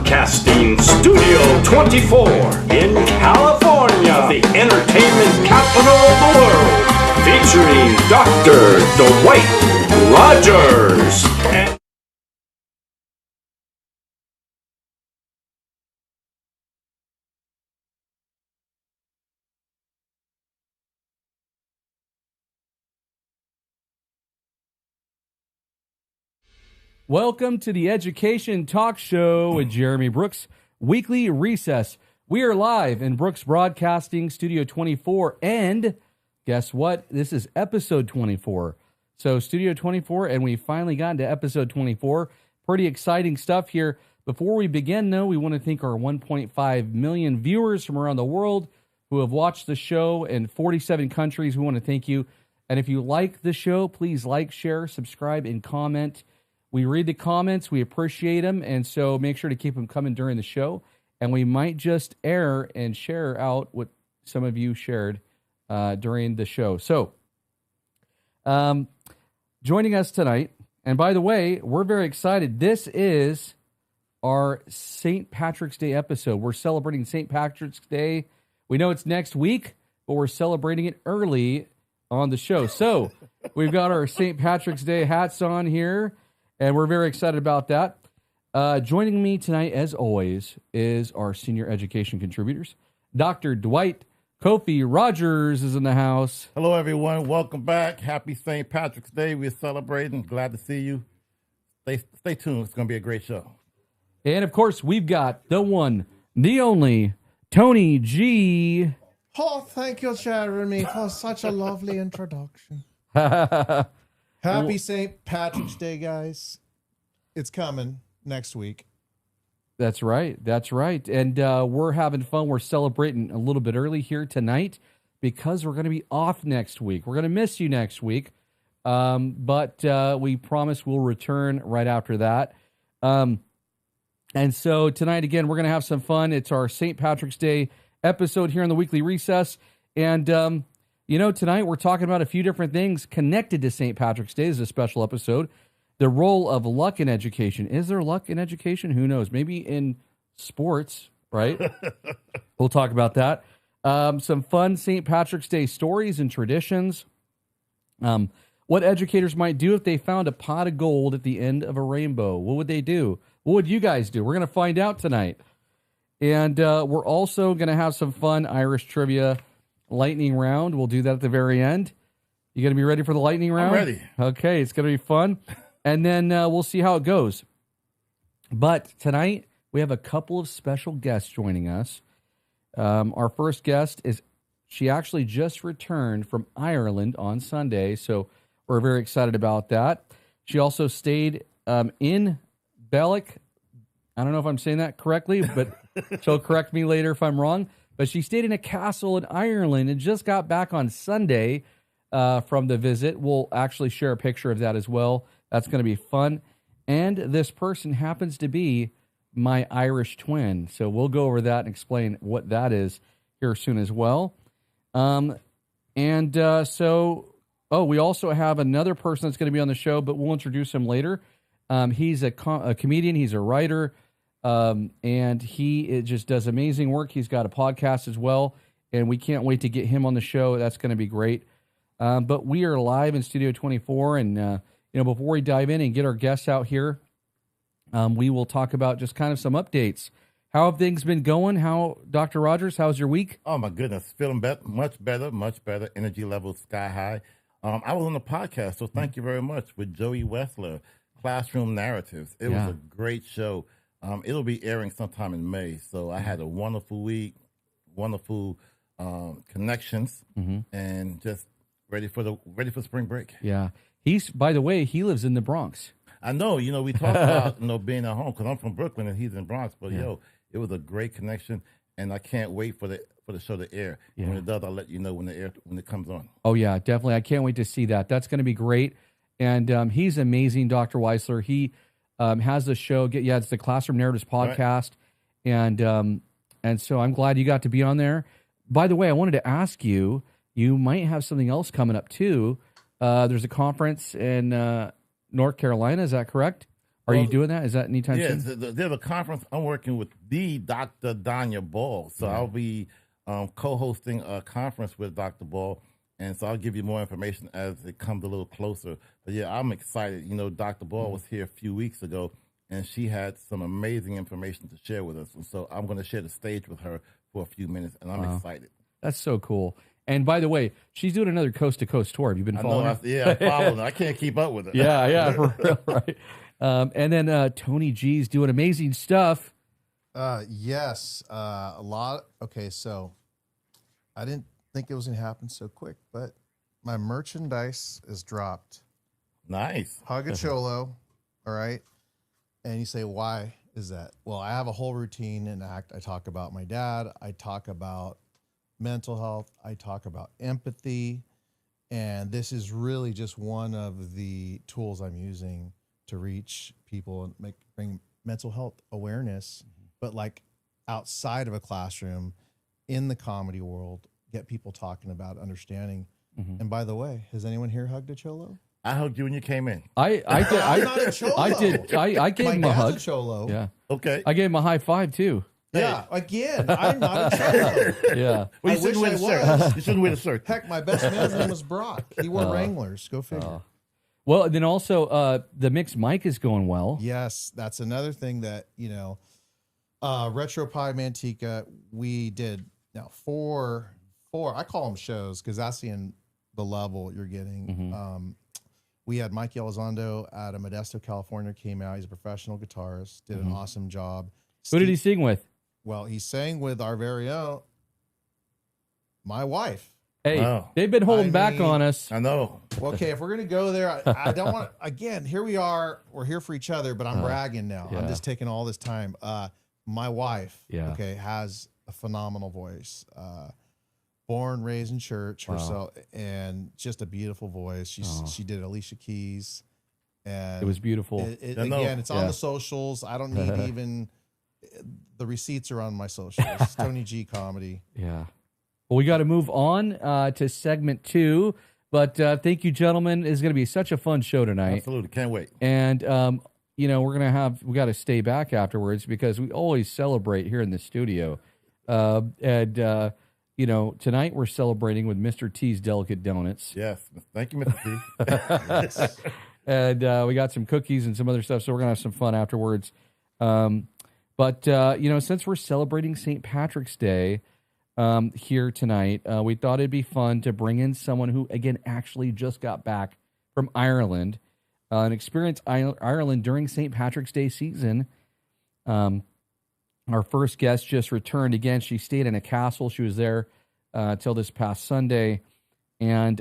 Broadcasting Studio 24 in California, the entertainment capital of the world, featuring Dr. Dwight Rogers. Welcome to the Education Talk Show with Jeremy Brooks, Weekly Recess. We are live in Brooks Broadcasting Studio 24, and guess what? This is episode 24. So Studio 24, and we finally got into episode 24. Pretty exciting stuff here. Before we begin, though, we want to thank our 1.5 million viewers from around the world who have watched the show in 47 countries. We want to thank you. And if you like the show, please like, share, subscribe, and comment. We read the comments, we appreciate them, and so make sure to keep them coming during the show. And we might just air and share out what some of you shared during the show. So, joining us tonight, and by the way, we're very excited. This is our St. Patrick's Day episode. We're celebrating St. Patrick's Day. We know it's next week, but we're celebrating it early on the show. So, we've got our St. Patrick's Day hats on here. And we're very excited about that. Joining me tonight, as always, is our senior education contributors. Dr. Dwight Kofi Rogers is in the house. Hello, everyone. Welcome back. Happy St. Patrick's Day. We're celebrating. Glad to see you. Stay tuned. It's going to be a great show. And, of course, we've got the one, the only, Tony G. Oh, thank you, Jeremy, for such a lovely introduction. Happy St. Patrick's Day, guys. It's coming next week. That's right. That's right. And we're having fun. We're celebrating a little bit early here tonight because we're going to be off next week. We're going to miss you next week. But we promise we'll return right after that. And so tonight, again, we're going to have some fun. It's our St. Patrick's Day episode here in the Weekly Recess. And, you know, tonight we're talking about a few different things connected to St. Patrick's Day. This is a special episode. The role of luck in education. Is there luck in education? Who knows? Maybe in sports, right? We'll talk about that. Some fun St. Patrick's Day stories and traditions. What educators might do if they found a pot of gold at the end of a rainbow. What would they do? What would you guys do? We're going to find out tonight. And we're also going to have some fun Irish trivia lightning round. We'll do that at the very end. You going to be ready for the lightning round? I'm ready. Okay, it's going to be fun. And then we'll see how it goes. But tonight, we have a couple of special guests joining us. Our first guest she actually just returned from Ireland on Sunday, so we're very excited about that. She also stayed in Bellick. I don't know if I'm saying that correctly, but she'll correct me later if I'm wrong. But she stayed in a castle in Ireland and just got back on Sunday from the visit. We'll actually share a picture of that as well. That's going to be fun. And this person happens to be my Irish twin. So we'll go over that and explain what that is here soon as well. We also have another person that's going to be on the show, but we'll introduce him later. He's a comedian. He's a writer. And he just does amazing work. He's got a podcast as well, and we can't wait to get him on the show. That's going to be great. But we are live in Studio 24, and before we dive in and get our guests out here, we will talk about just kind of some updates. How have things been going? Dr. Rogers, how's your week? Oh, my goodness. Feeling much better. Energy levels sky high. I was on the podcast, so thank you very much, with Joey Wessler, Classroom Narratives. It was a great show. It'll be airing sometime in May. So I had a wonderful week, wonderful connections, and just ready for spring break. Yeah. By the way, he lives in the Bronx. I know, we talked about, being at home, because I'm from Brooklyn and he's in Bronx, but it was a great connection, and I can't wait for the show to air. Yeah. When it does, I'll let you know when it comes on. Oh yeah, definitely. I can't wait to see that. That's going to be great. And he's amazing, Dr. Weissler. He has the show. It's the Classroom Narratives podcast. Right. And so I'm glad you got to be on there. By the way, I wanted to ask you might have something else coming up too. There's a conference in North Carolina. Is that correct? Are you doing that? Is that anytime Yeah, soon? there's a conference. I'm working with the Dr. Danya Ball. So I'll be co-hosting a conference with Dr. Ball. And so I'll give you more information as it comes a little closer. But yeah, I'm excited. You know, Dr. Ball was here a few weeks ago, and she had some amazing information to share with us. And so I'm going to share the stage with her for a few minutes, and I'm excited. That's so cool. And by the way, she's doing another coast to coast tour. Have you been following her? Yeah, I'm following her. I can't keep up with her. Yeah, for real, right. And then Tony G's doing amazing stuff. Yes, a lot. Okay, so I didn't think it was going to happen so quick, but my merchandise is dropped. Nice. Hug a Cholo, all right? And you say, why is that? Well, I have a whole routine and act. I talk about my dad. I talk about mental health. I talk about empathy. And this is really just one of the tools I'm using to reach people and bring mental health awareness, but like outside of a classroom, in the comedy world, get people talking about understanding. And by the way, has anyone here hugged a Cholo? I hugged you when you came in. I not a Cholo. I gave him a dad's hug. a Cholo. Yeah. Okay. I gave him a high five too. Yeah. Again, I'm not a Cholo. Yeah. Well, I you shouldn't wish wear the I shirt. was. You shouldn't wear the shirt. Heck, my best man's name was Brock. He wore Wranglers. Go figure. Well, and then also the mixed mic is going well. Yes, that's another thing that, RetroPie Manteca, we did now four, I call them shows because that's the level you're getting. We had Mike Elizondo out of Modesto, California, came out. He's a professional guitarist, did an awesome job. Who did he sing with? Well, he sang with our very own, my wife. Hey, Wow. they've been holding I back mean- on us. I know. Well, okay, if we're going to go there, I don't want to, again, here we are. We're here for each other, but I'm bragging now. yeah. I'm just taking all this time. My wife, Yeah. okay, has a phenomenal voice. Born, raised in church herself, and just a beautiful voice. She did Alicia Keys. And It was beautiful. I know. Again, it's on Yeah. the socials. I don't need even, the receipts are on my socials. Tony G Comedy. Yeah. Well, we got to move on to segment 2. But thank you, gentlemen. It's going to be such a fun show tonight. Absolutely. Can't wait. And, we got to stay back afterwards because we always celebrate here in the studio. Tonight we're celebrating with Mr. T's Delicate Donuts. Yes. Thank you, Mr. T. And we got some cookies and some other stuff, so we're going to have some fun afterwards. But since we're celebrating St. Patrick's Day here tonight, we thought it'd be fun to bring in someone who, again, actually just got back from Ireland and experienced Ireland during St. Patrick's Day season. Our first guest just returned. Again, she stayed in a castle. She was there till this past Sunday. And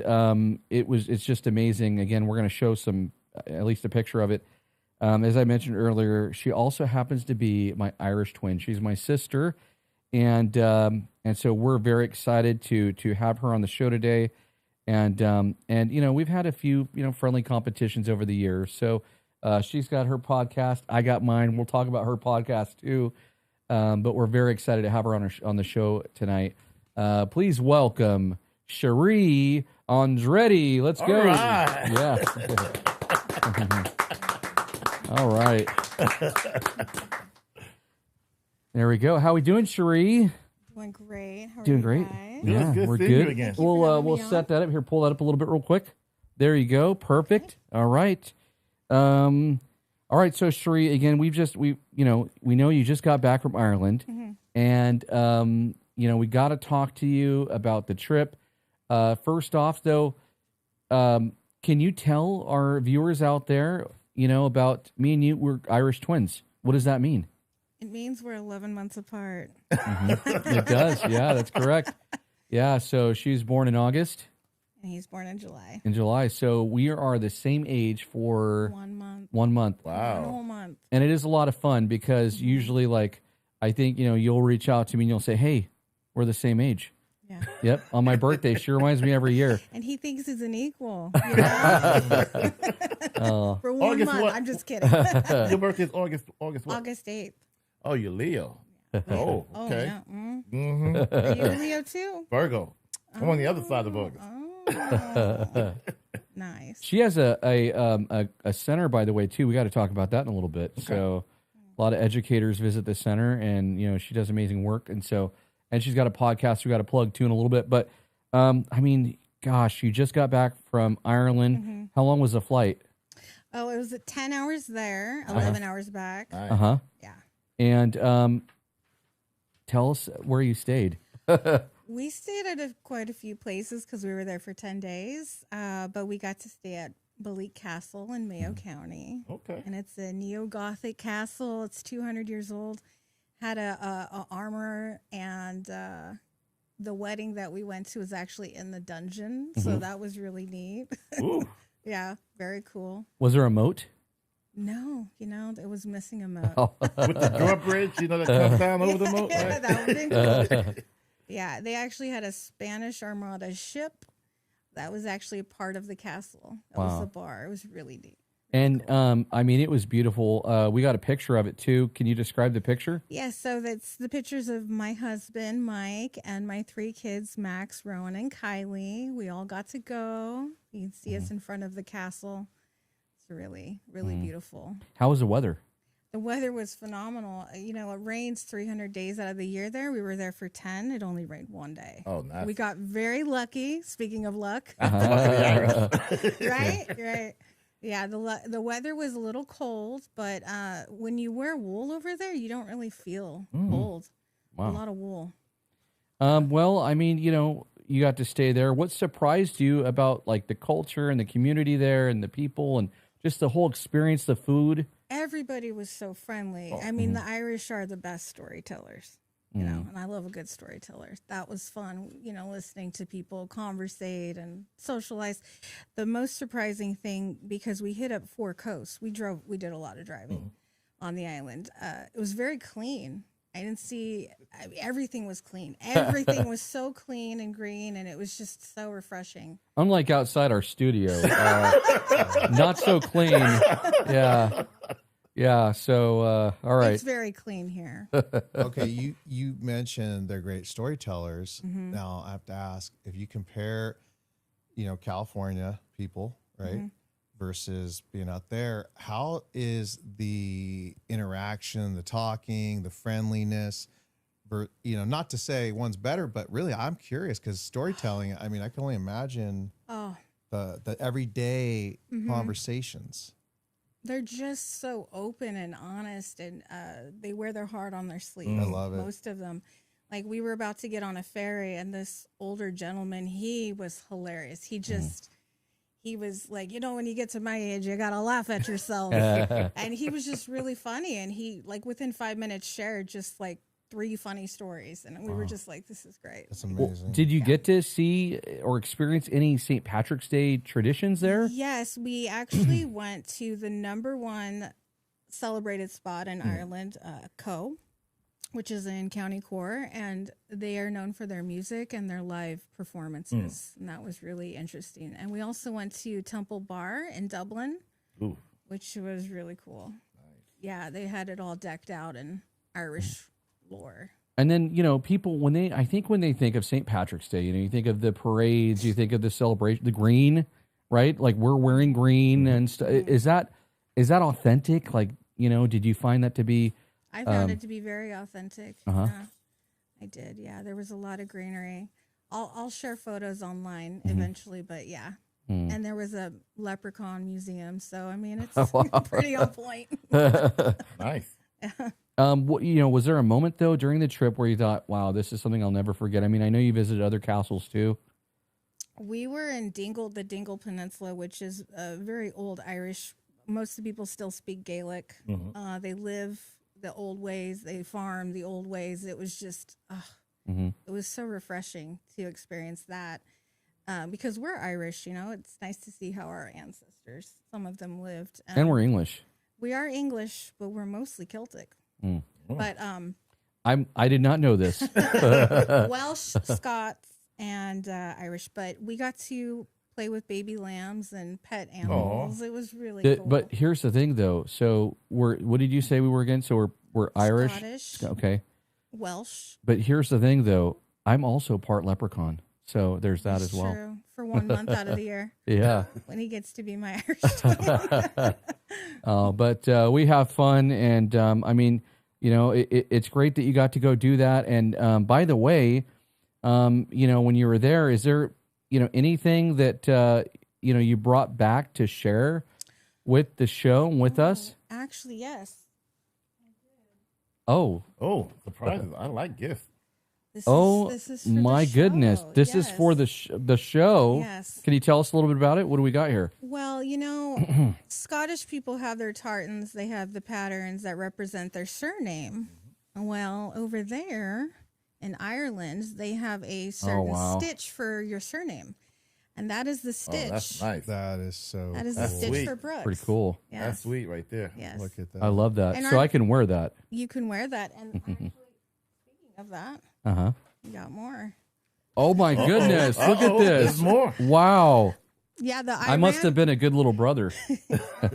it's just amazing. Again, we're going to show at least a picture of it. As I mentioned earlier, she also happens to be my Irish twin. She's my sister. And so we're very excited to have her on the show today. And we've had a few, friendly competitions over the years. So she's got her podcast. I got mine. We'll talk about her podcast too. But we're very excited to have her on the show tonight. Please welcome Cherie Andretti. Let's go. All right. Yeah. All right. There we go. How we doing, Cherie? Doing great. How are Doing you great. guys? Yeah, good we're seeing you good. again. Thank you for having We'll me set on. that up here. Pull that up a little bit real quick. There you go. Perfect. All right. All right. So Cherie, again, we know you just got back from Ireland, and we got to talk to you about the trip. First off, though, can you tell our viewers out there, about me and you? We're Irish twins. What does that mean? It means we're 11 months apart. It does. Yeah, that's correct. Yeah. So she was born in August. And he's born in July. In July. So we are the same age for 1 month. 1 month. One Wow. whole month. And it is a lot of fun because usually, I think, you'll reach out to me and you'll say, hey, we're the same age. Yeah. Yep. On my birthday. She reminds me every year. And he thinks he's an equal. You know? Oh, For 1 August month. what? I'm just kidding. Your birthday is August what? August 8th. Oh, you're Leo. Oh, Oh, okay. yeah. Mm. Mm-hmm. Are you a Leo too? Virgo. I'm on the other side of August. Oh. Nice. She has a center, by the way, too. We got to talk about that in a little bit. So a lot of educators visit the center, and she does amazing work. And she's got a podcast we got to plug too in a little bit. But I mean, gosh, you just got back from Ireland. Mm-hmm. How long was the flight? Oh, it was 10 hours there, 11 hours back. Uh-huh. Yeah. And tell us where you stayed. We stayed at quite a few places because we were there for 10 days. But we got to stay at Balik Castle in Mayo County. Okay. And it's a neo-Gothic castle. It's 200 years old. Had a armor, and the wedding that we went to was actually in the dungeon. So that was really neat. Ooh. Yeah, very cool. Was there a moat? No, it was missing a moat. With the drawbridge, that comes down over the moat. Yeah, Right? that would've been cool. Yeah, they actually had a Spanish Armada ship that was actually a part of the castle. That was Wow. the bar. It was really neat. And I mean, it was beautiful. We got a picture of it too. Can you describe the picture? Yeah, so that's the pictures of my husband, Mike, and my 3 kids, Max, Rowan, and Kylie. We all got to go. You can see us in front of the castle. It's really, really beautiful. How was the weather? The weather was phenomenal. It rains 300 days out of the year there. We were there for 10. It only rained 1 day. Oh, nice. We got very lucky, speaking of luck. Right. Yeah, the weather was a little cold, but when you wear wool over there, you don't really feel cold. Wow. A lot of wool. Well, I mean, you got to stay there. What surprised you about like the culture and the community there and the people and just the whole experience, the food? Everybody was so friendly. I mean, the Irish are the best storytellers, and I love a good storyteller. That was fun, listening to people conversate and socialize. The most surprising thing, because we hit up 4 coasts, we did a lot of driving on the island. It was very clean. I didn't see, everything was clean. Everything was so clean and green, and it was just so refreshing. Unlike outside our studio, not so clean. Yeah. Yeah. So, all right. It's very clean here. Okay, you mentioned they're great storytellers. Now I have to ask, if you compare, California people, right, versus being out there, how is the interaction, the talking, the friendliness? Not to say one's better, but really, I'm curious because storytelling. I mean, I can only imagine the everyday conversations. They're just so open and honest, and they wear their heart on their sleeve. I love it. Most of them. Like, we were about to get on a ferry, and this older gentleman, he was hilarious. He was like, when you get to my age, you got to laugh at yourself. And he was just really funny. And he, like, within 5 minutes, shared just like 3 funny stories. And we were just like, this is great. That's amazing. Did you get to see or experience any St. Patrick's Day traditions there? Yes, we actually went to the #1 celebrated spot in Ireland, Co, which is in County Cork, and they are known for their music and their live performances. And that was really interesting. And we also went to Temple Bar in Dublin, which was really cool. Nice. Yeah, they had it all decked out in Irish lore. And then, people, when they think of St. Patrick's Day, you think of the parades, you think of the celebration, the green, right? Like, we're wearing green and stuff. Is that authentic? Like, did you find that to be? I found it to be very authentic. Yeah, I did. Yeah, there was a lot of greenery. I'll share photos online eventually, but yeah. And there was a leprechaun museum, so I mean, it's pretty on point. Nice. Was there a moment though during the trip where you thought, "Wow, this is something I'll never forget"? I mean, I know you visited other castles too. We were in the Dingle Peninsula, which is a very old Irish. Most of the people still speak Gaelic. They live the old ways. They farm the old ways. It was just, it was so refreshing to experience that. Because we're Irish, it's nice to see how our ancestors, some of them lived. And we're English. We are English, but we're mostly Celtic. But I did not know this. Welsh, Scots, and Irish. But we got to play with baby lambs and pet animals. It was really cool. But here's the thing, though. So what did you say we were again? So we're Irish, Scottish, okay, Welsh. But here's the thing, though. I'm also part leprechaun, so there's that as well. True. for 1 month out of the year Yeah. when he gets to be my Irish dog. But we have fun, and I mean, you know, it's great that you got to go do that. And by the way, you know, when you were there, is there, you know, anything that you know you brought back to share with the show and with us? Actually, yes. Oh, Oh, surprises! I like gifts. This is for my the goodness! show. This is for Yes. the show. Yes. Can you tell us a little bit about it? What do we got here? Well, you know, Scottish people have their tartans. They have the patterns that represent their surname. Well, over there in Ireland, they have a certain wow. stitch for your surname, and that is the stitch. Oh, that's nice. That is so. That is the That's stitch sweet. for Brooks. Pretty cool. Yes. That's sweet right there. Yes. Look at that. I love that. And So our- I can wear that. You can wear that. And actually, speaking of that, Uh huh. you got more. Oh my goodness! Look at Uh-oh, this. there's more. Wow! Yeah, the Iran. I must have been a good little brother.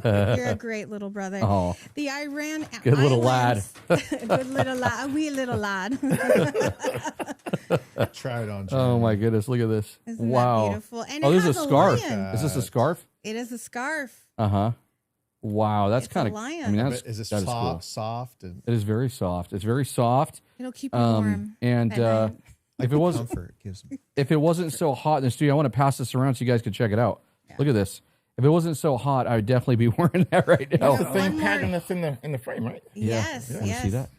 You're a great little brother. Oh, The Iran. Good little lad. Good little lad. A wee little lad. Try it on. oh Jeremy. my goodness! Look at this. Isn't wow. that beautiful? And Oh, it there's has a scarf. lion. Is this a scarf? It is a scarf. Uh huh. Wow, that's It's a kind of. lion. I mean, But that's is it that is cool. soft and It is very soft. It's very soft. It'll keep you warm. And at night. if it wasn't comfort gives me. if it wasn't so hot in the studio, I want to pass this around so you guys can check it out. Look at this. If it wasn't so hot, I would definitely be wearing that right now. That's the same One more- pattern that's in the frame, right? Yes, Want to yes. see that?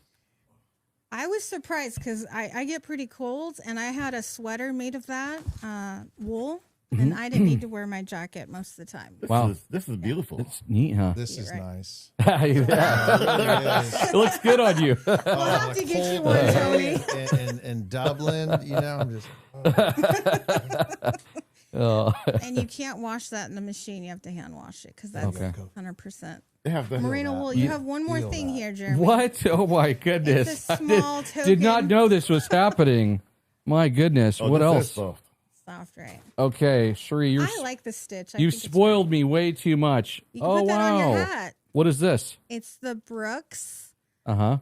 I was surprised because I get pretty cold, and I had a sweater made of that wool, and I didn't need to wear my jacket most of the time. Wow. This is beautiful. It's neat, huh? This is right. nice. Yeah. It is. It looks good on you. We'll have to get you Cold one, day Tony. in Dublin, you know, I'm just. Oh. And you can't wash that in the machine. You have to hand wash it because that's Okay. 100%. They have the Merino wool. You have one more Feel thing that. here, Jeremy. What? Oh my goodness! It's a I did- small did not token. know this was happening. My goodness! Oh, what this is else? soft. Soft, right? Okay, Sheree, you're I like the stitch. you spoiled me way too much. You can Oh put that wow! on your hat. What is this? It's the Brooks Uh huh.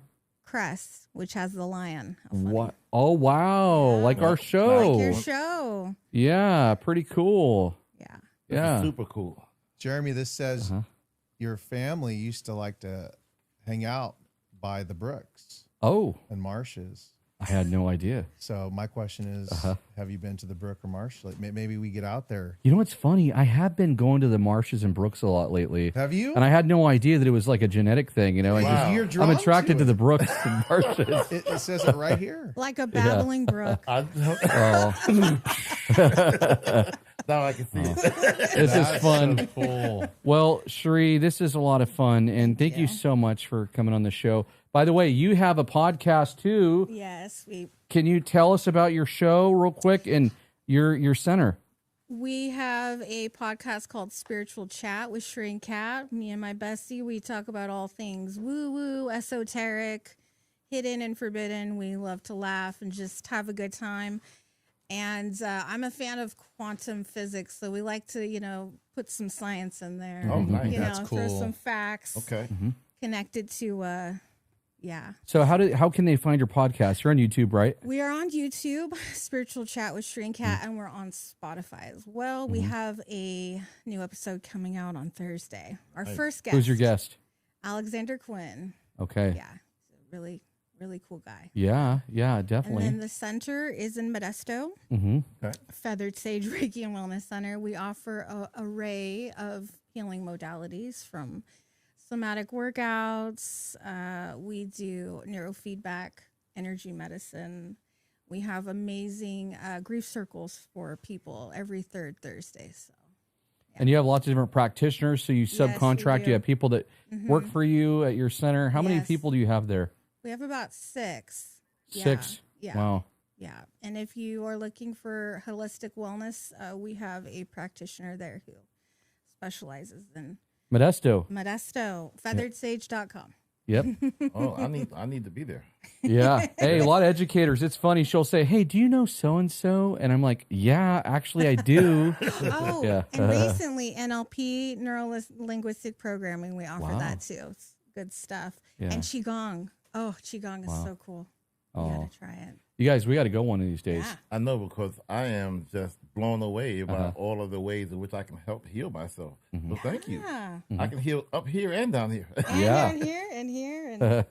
crest, which has the lion. How funny. What? Oh wow! Like our show. Like your show. Yeah, pretty cool. Yeah. This Yeah. is super cool. Jeremy, this says Uh-huh. your family used to like to hang out by the brooks Oh, and marshes. I had no idea. So my question is, have you been to the brook or marsh? Like maybe we get out there. You know what's funny? I have been going to the marshes and brooks a lot lately. Have you? And I had no idea that it was like a genetic thing. You know, I Wow. just, You're I'm drawn attracted to it. the brooks and marshes. It says it right here. Like a babbling brook. Oh, Now I can see it. this is fun. Cool. Well, Sheree, this is a lot of fun, and thank you so much for coming on the show. By the way, you have a podcast too. Yes, Can you tell us about your show real quick and your center? we have a podcast called Spiritual Chat with Shereen Cat. Me and my bestie, we talk about all things woo-woo, esoteric, hidden and forbidden. We love to laugh and just have a good time. And I'm a fan of quantum physics, so we like to, put some science in there. Oh, nice. That's Throw cool. some facts Okay. connected to, yeah. So how can they find your podcast? You're on YouTube, right? We are on YouTube, Spiritual Chat with Shereen Cat, and we're on Spotify as well. We have a new episode coming out on Thursday. Our first guest. Who's your guest? Alexander Quinn. Okay. Yeah, he's a really, really cool guy. Yeah, And definitely. then the center is in Modesto, Mm-hmm. Feathered Sage Reiki and Wellness Center. We offer an array of healing modalities from somatic workouts. We do neurofeedback, energy medicine. We have amazing grief circles for people every third Thursday. So And you have lots of different practitioners, so you Yes, we subcontract. do. You have people that work for you at your center. How many Yes. people do you have there? we have about 6. Yeah, 6. Yeah. Wow. Yeah. And if you are looking for holistic wellness, we have a practitioner there who specializes in Modesto. Modesto, featheredsage.com. Yep. Oh, I need to be there. Yeah. Hey, a lot of educators. It's funny. She'll say, "Hey, do you know so and so?" And I'm like, "Yeah, actually, I do." Oh, Yeah. and recently NLP, neuro linguistic programming, we offer Wow. that too. It's good stuff. Yeah. And Qigong. Oh, Qigong is so cool. You Oh, gotta try it. you guys, we got to go one of these days. Yeah. I know, because I am just blown away by all of the ways in which I can help heal myself. So thank you. Yeah. I can heal up here and down here. And Yeah. down here and here and here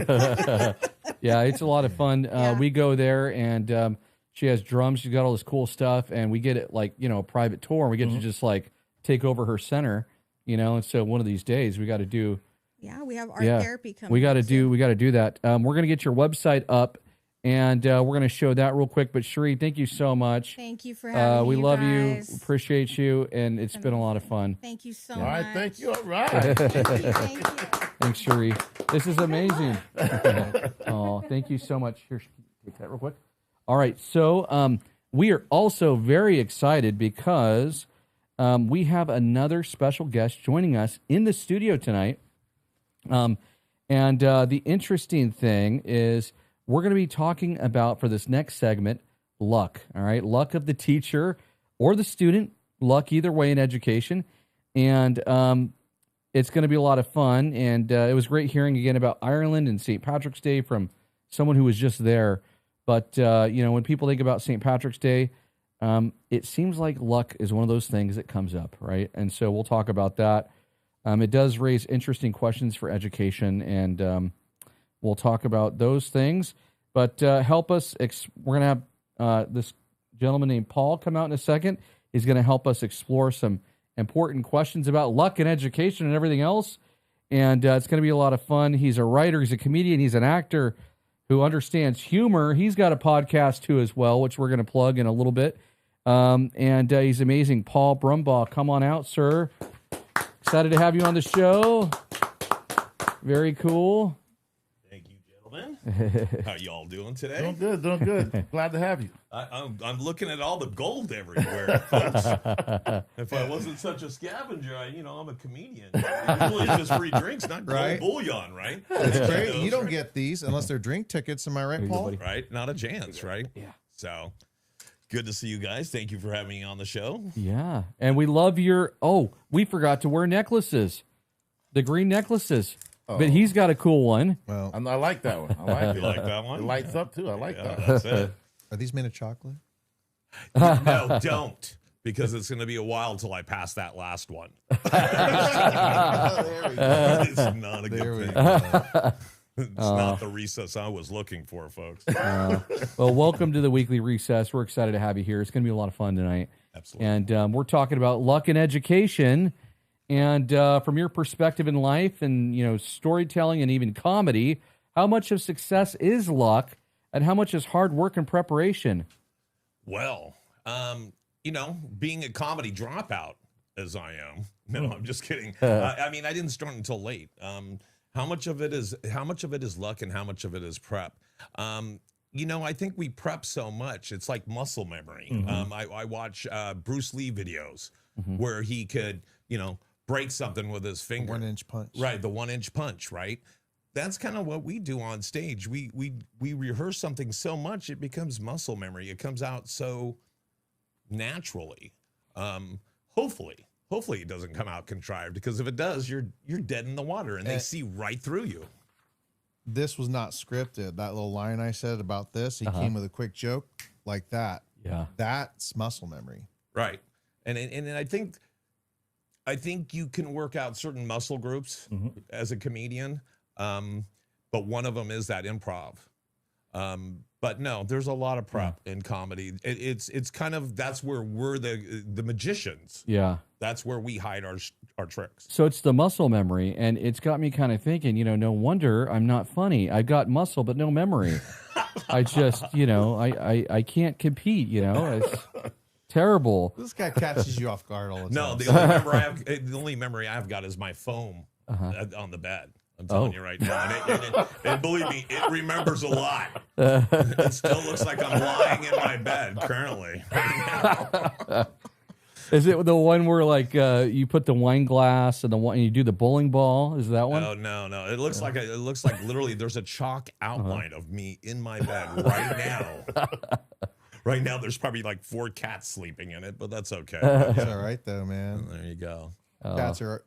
too. Yeah, it's a lot of fun. Yeah. We go there, and she has drums. She's got all this cool stuff, and we get it like a private tour. And we get to just like take over her center, And so one of these days we got to do. Yeah, we have art Yeah, therapy coming. we got to up do. soon. We got to do that. We're gonna get your website up, and we're gonna show that real quick. But Cherie, thank you so much. Thank you for having me. We love you, guys. appreciate you, and it's been a lot of fun. Thank you so All much. right, thank you. All right. Thank you. Thanks, Cherie. This is amazing. Oh, thank you so much. Here, take that real quick. All right, so we are also very excited because we have another special guest joining us in the studio tonight. And the interesting thing is we're going to be talking about, for this next segment, luck. All right, luck of the teacher or the student, luck either way in education. And it's going to be a lot of fun. And it was great hearing again about Ireland and St. Patrick's Day from someone who was just there. But, when people think about St. Patrick's Day, it seems like luck is one of those things that comes up, right? And so we'll talk about that. It does raise interesting questions for education, and we'll talk about those things. But help us, we're going to have this gentleman named Paul come out in a second. He's going to help us explore some important questions about luck and education and everything else. And it's going to be a lot of fun. He's a writer, he's a comedian, he's an actor who understands humor. He's got a podcast too as well, which we're going to plug in a little bit. And he's amazing. Paul Brumbaugh, come on out, sir. Excited to have you on the show. Very cool. Thank you, gentlemen. How y'all doing today? Doing good, doing good. Glad to have you. I'm looking at all the gold everywhere, folks. If I wasn't such a scavenger, I'm a comedian. Usually it's just free drinks, not gold Right. bullion, right? That's great. Those You don't are- get these unless they're drink tickets. Am I right, you go, Paul? buddy. right, not a chance, right? Yeah. So good to see you guys. Thank you for having me on the show. Yeah. And we love we forgot to wear necklaces. The green necklaces. But he's got a cool one. Well, I like that one. I like You it. like that one? It lights up too. I like Yeah, that. that's it. are these made of chocolate? No, don't. Because it's going to be a while till I pass that last one. There we go. It's not a There we good thing. go. It's not the recess I was looking for, folks. Well, welcome to the weekly recess. We're excited to have you here. It's going to be a lot of fun tonight. Absolutely. And we're talking about luck in education. And from your perspective in life and, storytelling and even comedy, how much of success is luck and how much is hard work and preparation? Well, being a comedy dropout as I am, no, I'm just kidding. I didn't start until late. How much of it is luck and how much of it is prep? I think we prep so much. It's like muscle memory. I watch Bruce Lee videos where he could, break something with his finger. 1-inch punch. Right, the 1-inch punch, right? That's kind of what we do on stage. We rehearse something so much it becomes muscle memory. It comes out so naturally. Hopefully it doesn't come out contrived, because if it does, you're dead in the water and they see right through you. This was not scripted. That little line I said about this, he came with a quick joke like that. Yeah. That's muscle memory. Right. And I think you can work out certain muscle groups as a comedian. But one of them is that improv. But no, there's a lot of prep in comedy. It's kind of, that's where we're the magicians. Yeah. That's where we hide our tricks. So it's the muscle memory, and it's got me kind of thinking, no wonder I'm not funny. I've got muscle, but no memory. I just, I can't compete, It's terrible. This guy catches you off guard all the No, time. the only memory I've got is my foam on the bed. I'm telling you right now. And believe me, it remembers a lot. It still looks like I'm lying in my bed currently. Right now. Is it the one where you put the wine glass and you do the bowling ball? Is that one? Oh no. It looks like literally there's a chalk outline of me in my bed right now. Right now there's probably like 4 cats sleeping in it, but that's okay. It's all right though, man. There you go. Cats are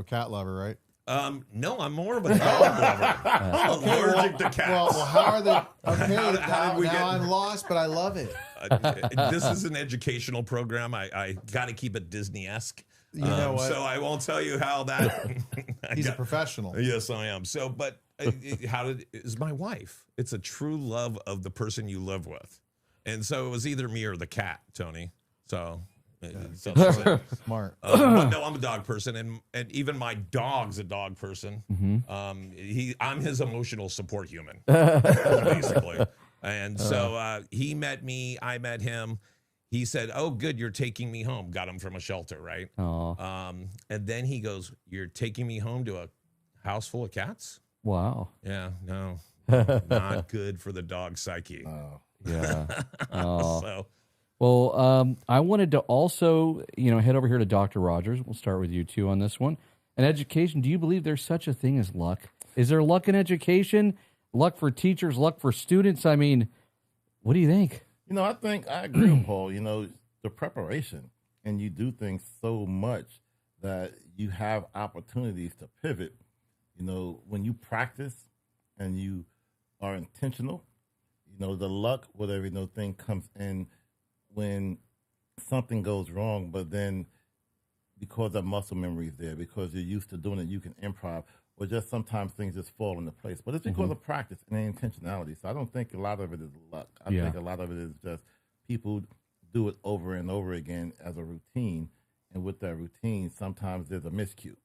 cat lover, right? No, I'm more of a dog lover. I'm allergic to cats. Well, how are the okay? How did we now get- I'm lost, but I love it. This is an educational program. I got to keep it Disney-esque. You know what? So I won't tell you how that. He's a professional. Yes, I am. So, but is my wife? It's a true love of the person you live with, and so it was either me or the cat, Tony. So. Smart. But no, I'm a dog person, and even my dog's a dog person. I'm his emotional support human, basically. And so he met me, I met him. He said, "Oh, good, you're taking me home." Got him from a shelter, right? And then he goes, "You're taking me home to a house full of cats?" Wow. Yeah, no, not good for the dog psyche. Yeah. So. Well, I wanted to also, head over here to Dr. Rogers. We'll start with you too on this one. In education, do you believe there's such a thing as luck? Is there luck in education? Luck for teachers? Luck for students? I mean, what do you think? I think I agree with Paul. The preparation, and you do things so much that you have opportunities to pivot. When you practice and you are intentional, the luck, whatever thing comes in when something goes wrong, but then because that muscle memory is there, because you're used to doing it, you can improv, or just sometimes things just fall into place. But it's because of practice and intentionality. So I don't think a lot of it is luck. I think a lot of it is just people do it over and over again as a routine. And with that routine, sometimes there's a miscue.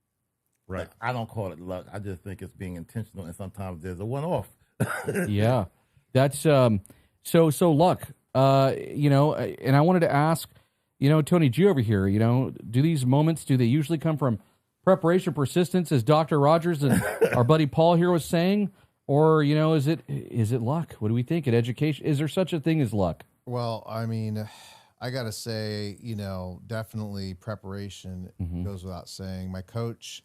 Right. But I don't call it luck. I just think it's being intentional, and sometimes there's a one-off. Yeah. That's so luck. And I wanted to ask, Tony G over here, do these moments, do they usually come from preparation, persistence, as Dr. Rogers and our buddy Paul here was saying? Or, is it luck? What do we think in education? Is there such a thing as luck? Well, I mean, I got to say, definitely preparation goes without saying. My coach,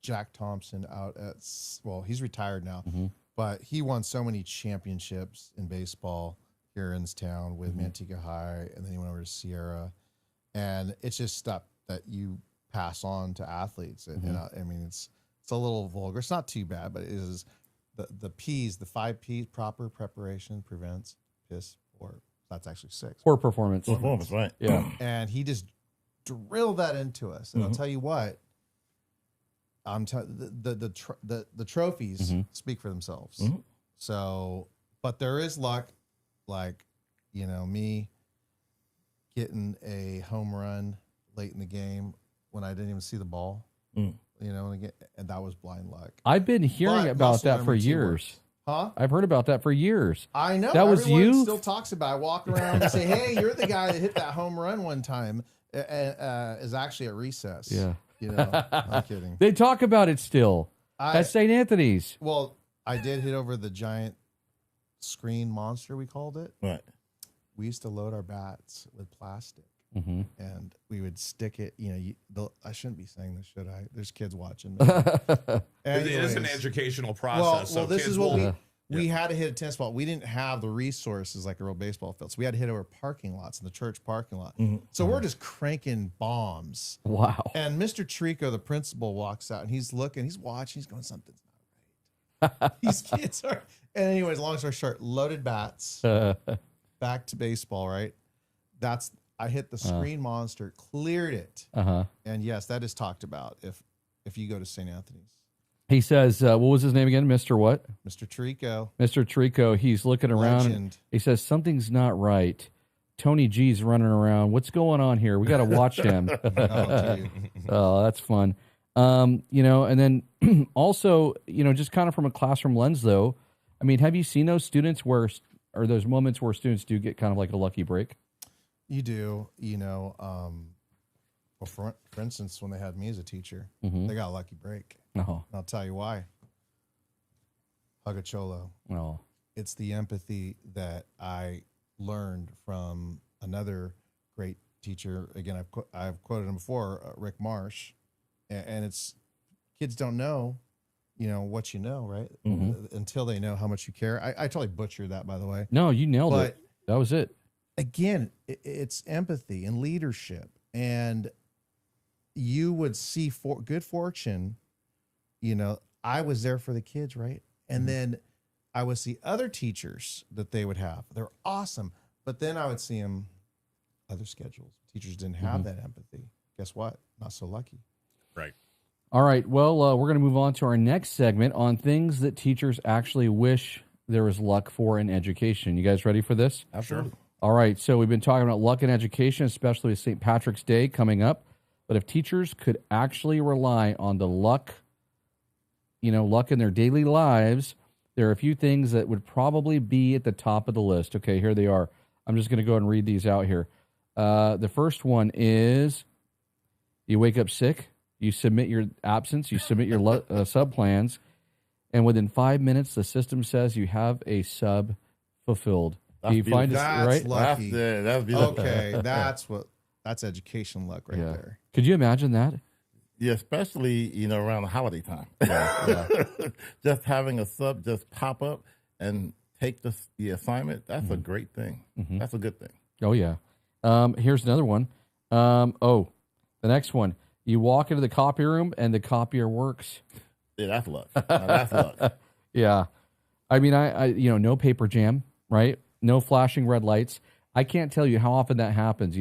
Jack Thompson he's retired now. But he won so many championships in baseball here in this town with Manteca High, and then he went over to Sierra. And it's just stuff that you pass on to athletes. And I mean, it's a little vulgar. It's not too bad, but it is the P's, the 5 P's: proper preparation prevents piss poor. That's actually 6. Poor performance. Performance, right? Yeah. And he just drilled that into us. And I'll tell you what, the trophies speak for themselves. So, but there is luck, like, me getting a home run late in the game when I didn't even see the ball, and that was blind luck. I've been hearing about that for years. Huh? I've heard about that for years. I know. That was Everyone you? still talks about it. I walk around and say, "Hey, you're the guy that hit that home run one time." Is actually at recess. Yeah. I'm kidding. They talk about it still at St. Anthony's. Well, I did hit over the giant screen monster, we called it. Right. We used to load our bats with plastic, and we would stick it. I shouldn't be saying this, should I? There's kids watching. It is an educational process. Well, so this kids is what will- we had to hit a tennis ball. We didn't have the resources like a real baseball field, so we had to hit over parking lots in the church parking lot. So we're just cranking bombs. Wow. And Mr. Trico, the principal, walks out and he's looking, he's watching, he's going, something's not right. These kids are. And anyways, long story short, loaded bats, back to baseball, right? I hit the screen monster, cleared it. And yes, that is talked about if you go to St. Anthony's. He says, what was his name again? Mr. what? Mr. Trico. Mr. Trico. He's looking around. Legend. He says, something's not right. Tony G's running around. What's going on here? We got to watch him. Oh, that's fun. And then also, just kind of from a classroom lens, though, I mean, have you seen those students or those moments where students do get kind of like a lucky break? You do, well, for instance, when they had me as a teacher, they got a lucky break. Oh. I'll tell you why. Hugacholo. Oh. It's the empathy that I learned from another great teacher. Again, I've quoted him before, Rick Marsh, and it's kids don't know, what you know, right? Until they know how much you care. I totally butchered that, by the way. No, you nailed it. That was it. Again, it's empathy and leadership, and you would see good fortune. You know, I was there for the kids, right? And then I would see other teachers that they would have. They're awesome. But then I would see them other schedules. Teachers didn't have that empathy. Guess what? Not so lucky. Right. All right. Well, we're going to move on to our next segment on things that teachers actually wish there was luck for in education. You guys ready for this? Absolutely. All right. So we've been talking about luck in education, especially with St. Patrick's Day coming up. But if teachers could actually rely on the luck, luck in their daily lives, there are a few things that would probably be at the top of the list. Okay, here they are. I'm just going to go ahead and read these out here. The first one is you wake up sick, you submit your absence, you submit your sub plans, and within 5 minutes, the system says you have a sub fulfilled. Do you find it right? Lucky. That's beautiful. Okay, that's education luck right there. Could you imagine that? Yeah, especially around the holiday time. Just having a sub just pop up and take the assignment, that's a great thing. That's a good thing. Oh, yeah. Here's another one. The next one. You walk into the copy room and the copier works. Yeah, that's luck. That's luck. Yeah. I mean, I no paper jam, right? No flashing red lights. I can't tell you how often that happens,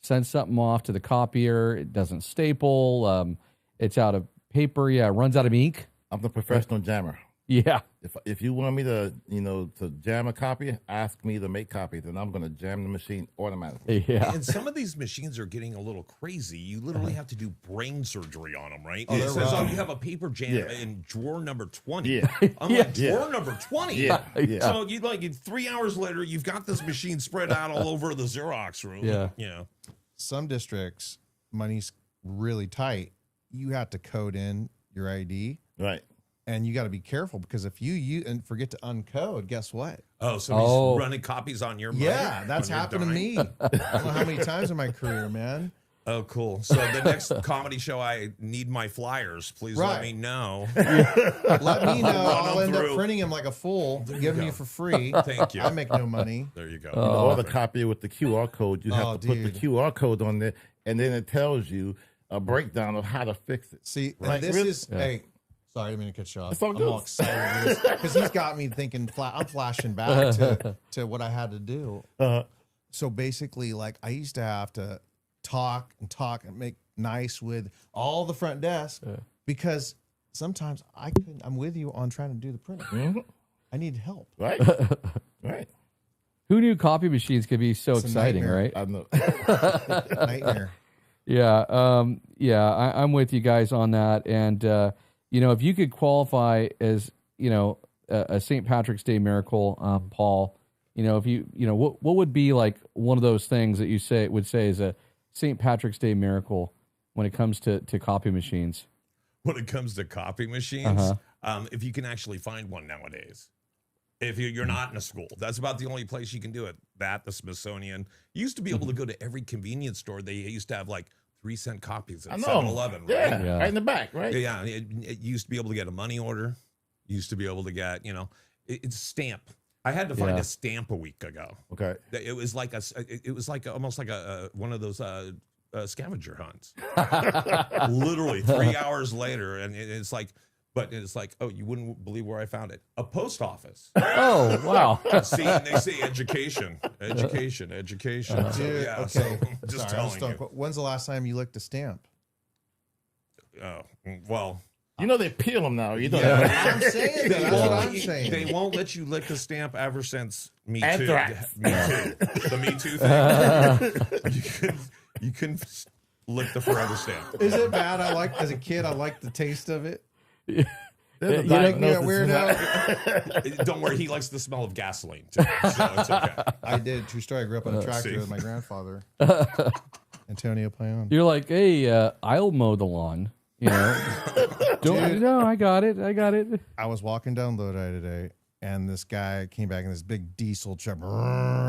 Send something off to the copier. It doesn't staple. It's out of paper. Yeah, it runs out of ink. I'm the professional jammer. Yeah. If you want me to, to jam a copy, ask me to make copies, and I'm going to jam the machine automatically. Yeah. And some of these machines are getting a little crazy. You literally have to do brain surgery on them, right? Oh, It they're says, wrong. you have a paper jam in drawer number 20. Yeah. I'm like, drawer number 20? Yeah. So you 3 hours later, you've got this machine spread out all over the Xerox room. Yeah. Some districts, money's really tight. You have to code in your ID. Right. And you got to be careful because if you and forget to uncode, guess what? Oh, somebody's running copies on your money? Yeah, that's when you're happened to dying? me. I don't know how many times in my career, man. Oh, cool. So the next comedy show, I need my flyers. Please let me know. Let me know. I'll them end up through. printing them like a fool, giving you for free. Thank you. I make no money. There you go. Or the copy with the QR code, you have to put the QR code on there, and then it tells you a breakdown of how to fix it. See, Right. and this Really? is hey. Sorry, I didn't mean to cut you off. It's all I'm good. all excited because he's got me thinking. I'm flashing back to what I had to do. So basically, like I used to have to talk and make nice with all the front desk because sometimes I couldn't. I'm with you on trying to do the printing. I need help. Right. Right. Who knew copy machines could be so It's a exciting, nightmare. right? I know. Nightmare. Yeah. I'm with you guys on that. And, if you could qualify as, a St. Patrick's Day miracle, Paul, what would be like one of those things that you would say is a St. Patrick's Day miracle when it comes to copy machines? When it comes to copy machines, if you can actually find one nowadays. If you're not in a school, that's about the only place you can do it. That, the Smithsonian. You used to be able to go to every convenience store. They used to have 3-cent copies at 7-Eleven, right? Yeah. Right in the back, right? Yeah, it used to be able to get a money order. You used to be able to get, it's a stamp. I had to find a stamp a week ago. Okay. It was like almost like a one of those scavenger hunts. Literally 3 hours later, and it's like, oh, you wouldn't believe where I found it. A post office. Oh, wow. See, and they say education. Dude, So, yeah, okay. so just Sorry, telling you. When's the last time you licked a stamp? Oh, well. They peel them now. You know I'm saying that. That's what I'm saying. They won't let you lick the stamp ever since Me Too. Anthrax. Me Too. The Me Too thing. You can lick the forever stamp. Is it bad? As a kid, I liked the taste of it. There's a You diagnosis for weirdo. Don't worry, he likes the smell of gasoline too, so it's okay. I did. True story. I grew up on a tractor see. with my grandfather, Antonio Payon. You're like, hey, I'll mow the lawn. Don't. No, I got it. I was walking down Lodi today, and this guy came back in this big diesel truck,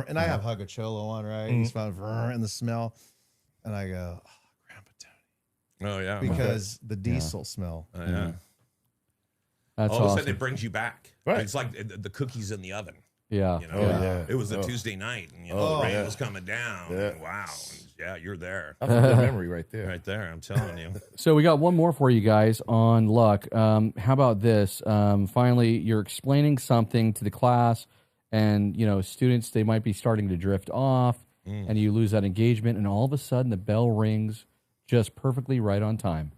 and I have Hugacholo on, right? He smelled and the smell, and I go, oh, Grandpa Tony, Oh yeah, because the diesel smell. Oh, yeah. That's All of a awesome. sudden, it brings you back. Right. It's like the cookies in the oven. Yeah. You know, yeah. it was a Tuesday night, and the rain was coming down. Yeah. And wow, yeah, you're there, That's a good memory right there. right there. I'm telling you. So we got one more for you guys on luck. How about this? Finally, you're explaining something to the class, and students, they might be starting to drift off, and you lose that engagement, and all of a sudden the bell rings just perfectly right on time.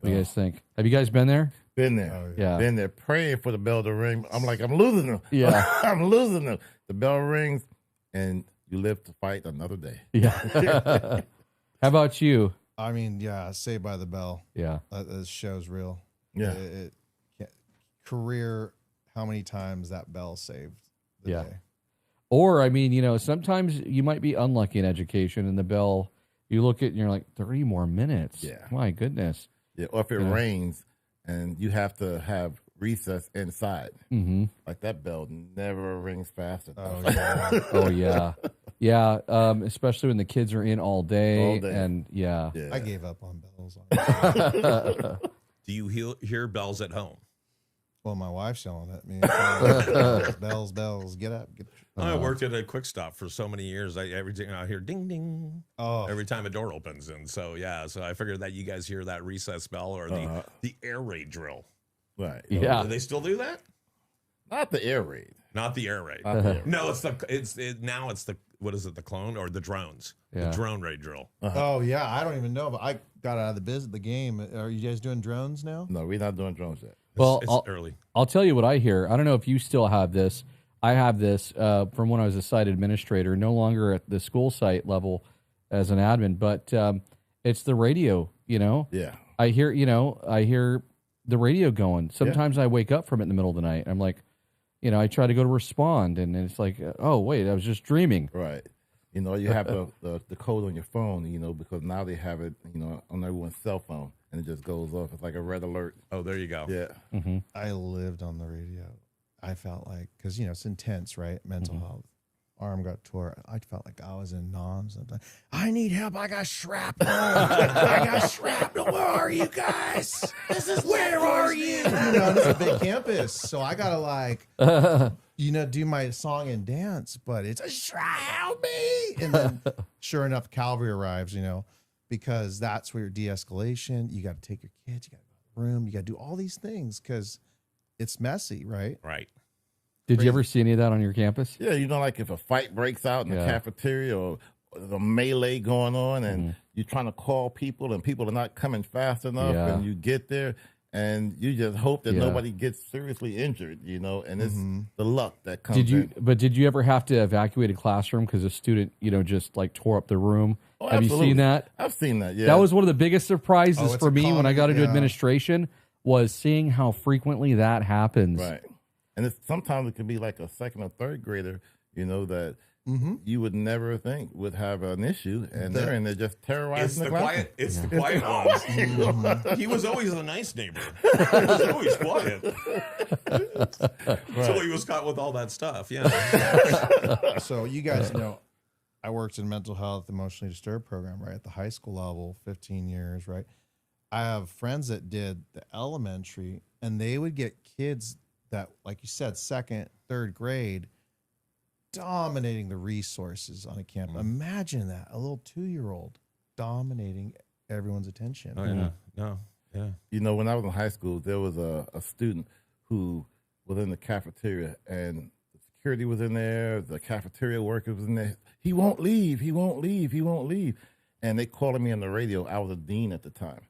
What do you guys think? Have you guys been there? Been there. Yeah. Been there praying for the bell to ring. I'm like, I'm losing them. Yeah. I'm losing them. The bell rings, and you live to fight another day. Yeah. How about you? I mean, yeah, Saved by the Bell. Yeah. This show's real. Yeah. Career, how many times that bell saved the Yeah. day. Or, I mean, sometimes you might be unlucky in education, and the bell, you look at it and you're like, 30 more minutes. Yeah. My goodness. Yeah. Or if it rains and you have to have recess inside, like that bell never rings fast enough. Oh, yeah. Oh, yeah. Yeah. Especially when the kids are in all day. All day. And yeah. Yeah. I gave up on bells. Do you hear bells at home? Well, my wife's yelling at me. Bells, bells, get up. I worked at a Quick Stop for so many years. Every time I hear ding ding, every time a door opens, and so I figured that you guys hear that recess bell or the air raid drill. Right. Yeah. Do they still do that? Not the air raid. Not the air raid. Not the air raid. No, now it's the what is it? The clone or the drones? Yeah. The drone raid drill. Oh, yeah. I don't even know, but I got out of the game. Are you guys doing drones now? No, we're not doing drones yet. Well, It's I'll, early. I'll tell you what I hear. I don't know if you still have this. I have this from when I was a site administrator, no longer at the school site level as an admin, but it's the radio, Yeah. I hear the radio going. Sometimes I wake up from it in the middle of the night. I'm like, I try to go to respond, and it's like, oh, wait, I was just dreaming. Right. You have the code on your phone, because now they have it, on everyone's cell phone, and it just goes off. It's like a red alert. Oh, there you go. Yeah. I lived on the radio. I felt like, because, it's intense, right? Mental health. Arm got tore. I felt like I was in NOMS. I'm like, I need help. I got shrapnel. I got shrapnel. Where are you guys? Where are you? This is a big campus. So I got to do my song and dance, but it's help me. And then sure enough, Calvary arrives, because that's where your de-escalation, you got to take your kids, you got to go to the room, you got to do all these things because it's messy, right? Right. Did you ever see any of that on your campus? Yeah, like if a fight breaks out in the cafeteria or the melee going on and you're trying to call people and people are not coming fast enough and you get there and you just hope that nobody gets seriously injured, and it's the luck that comes in. But did you ever have to evacuate a classroom because a student, just like tore up the room? Oh, have absolutely. you seen that? I've seen that, yeah. That was one of the biggest surprises it's for a me when I got into common- administration was seeing how frequently that happens. Right. And sometimes it can be like a second or third grader, that you would never think would have an issue, and they're in there just terrorizing the classroom. It's the quiet ones. He was always a nice neighbor. He was always quiet. So he was caught with all that stuff. Yeah. So you guys know, I worked in mental health, emotionally disturbed program, right, at the high school level, 15 years, right? I have friends that did the elementary, and they would get kids that, like you said, second, third grade, dominating the resources on a campus. Imagine that, a little 2-year-old dominating everyone's attention. Oh yeah. No. Yeah. When I was in high school, there was a student who was in the cafeteria, and the security was in there, the cafeteria worker was in there. He won't leave. He won't leave. He won't leave. And they called me on the radio. I was a dean at the time.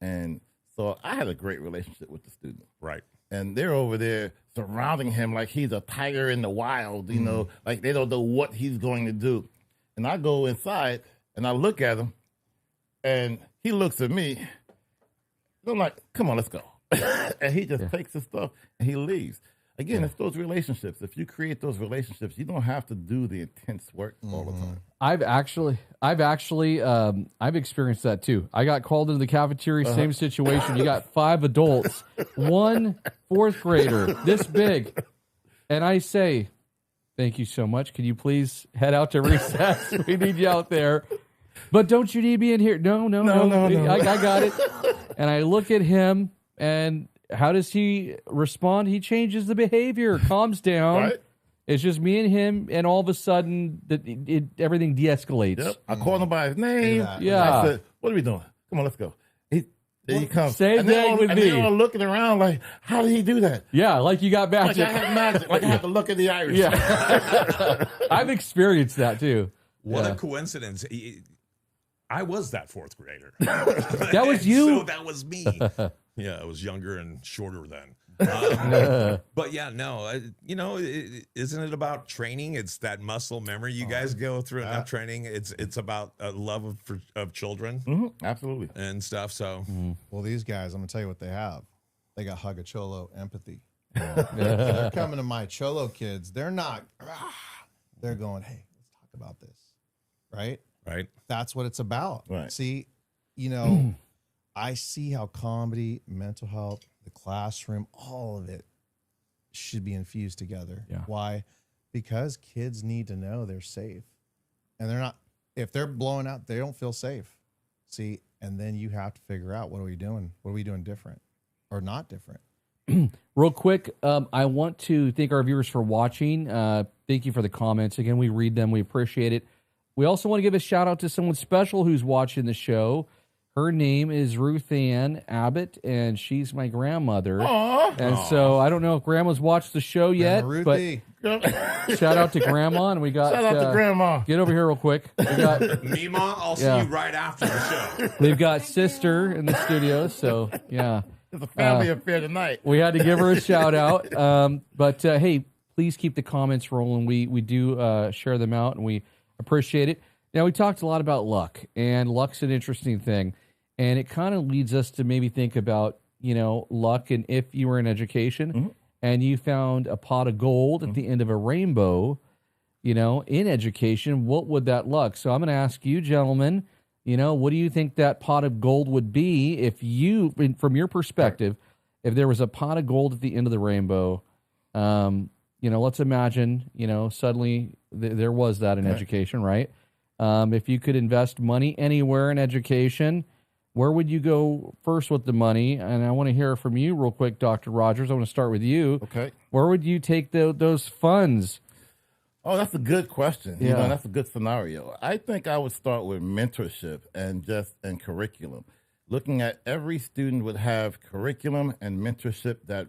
And so I had a great relationship with the student. Right. And they're over there surrounding him like he's a tiger in the wild, like they don't know what he's going to do. And I go inside and I look at him and he looks at me. And I'm like, come on, let's go. And he just takes his stuff and he leaves. Again, it's those relationships. If you create those relationships, you don't have to do the intense work all the time. I've experienced that too. I got called into the cafeteria, same situation. You got 5 adults, 1 fourth grader, this big. And I say, thank you so much. Can you please head out to recess? We need you out there. But don't you need me in here? No. I got it. And I look at him, and how does he respond? He changes the behavior, calms down. Right. It's just me and him, and all of a sudden, everything de-escalates. Yep. I called him by his name. Yeah. I said, "What are we doing? Come on, let's go." There he comes. Same and thing with me. They're all looking around like, "How did he do that?" Yeah, like you got Like magic. I have magic. Like I have to look at the Irish. Yeah. I've experienced that too. What a coincidence. I was that fourth grader. That was you? So that was me. Yeah, I was younger and shorter then. But yeah, no, isn't it about training? It's that muscle memory you guys go through in that training. It's about a love of children Absolutely. and stuff. So Well, these guys, I'm gonna tell you what they have. They got Hug a Cholo empathy. They're coming to my Cholo kids. They're not. They're going, hey, let's talk about this, right? right. That's what it's about. Right. See, I see how comedy, mental health, the classroom, all of it should be infused together. Yeah. Why? Because kids need to know they're safe. And they're not, if they're blowing out, they don't feel safe. See, and then you have to figure out, what are we doing? What are we doing different or not different? Real quick, I want to thank our viewers for watching. Thank you for the comments. Again, we read them. We appreciate it. We also want to give a shout out to someone special who's watching the show. Her name is Ruth Ann Abbott, and she's my grandmother. Aww. And so I don't know if Grandma's watched the show yet, Ruthie. but shout out to Grandma. And we got Shout out to Grandma. Get over here real quick. We got Mima, I'll see Yeah. you right after the show. we've got Sister in the studio, so yeah. It's a family affair tonight. We had to give her a shout out. But hey, please keep the comments rolling. We do share them out, and we appreciate it. Now, we talked a lot about luck, and luck's an interesting thing. And it kind of leads us to maybe think about, luck, and if you were in education and you found a pot of gold at the end of a rainbow, in education, what would that luck? So I'm going to ask you, gentlemen, what do you think that pot of gold would be if you, from your perspective, if there was a pot of gold at the end of the rainbow? Let's imagine, suddenly there was that in education, right? If you could invest money anywhere in education, where would you go first with the money? And I want to hear from you real quick, Dr. Rogers. I want to start with you. Okay. Where would you take those funds? Oh, that's a good question. Yeah. That's a good scenario. I think I would start with mentorship and curriculum. Looking at every student would have curriculum and mentorship that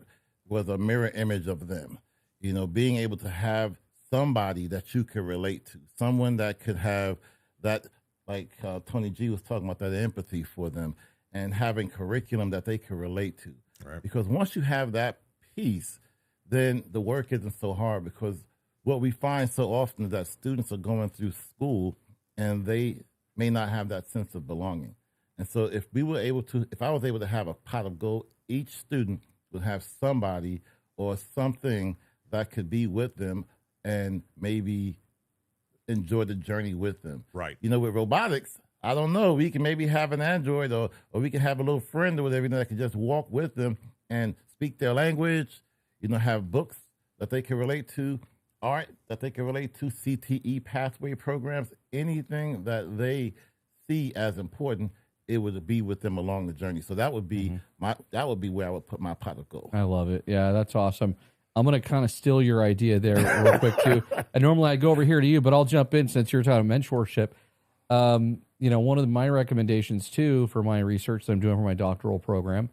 was a mirror image of them. Being able to have somebody that you could relate to, someone that could have that, like Tony G was talking about, that empathy for them, and having curriculum that they could relate to. Right. Because once you have that piece, then the work isn't so hard, because what we find so often is that students are going through school and they may not have that sense of belonging. And so if I was able to have a pot of gold, each student would have somebody or something that could be with them and maybe enjoy the journey with them. Right. With robotics, I don't know, we can maybe have an android or we can have a little friend or whatever that can just walk with them and speak their language, have books that they can relate to, art that they can relate to, CTE pathway programs, anything that they see as important, it would be with them along the journey. So that would be where I would put my pot of gold. I love it. Yeah, that's awesome. I'm going to kind of steal your idea there real quick, too. And normally I go over here to you, but I'll jump in since you're talking mentorship. One of my recommendations, too, for my research that I'm doing for my doctoral program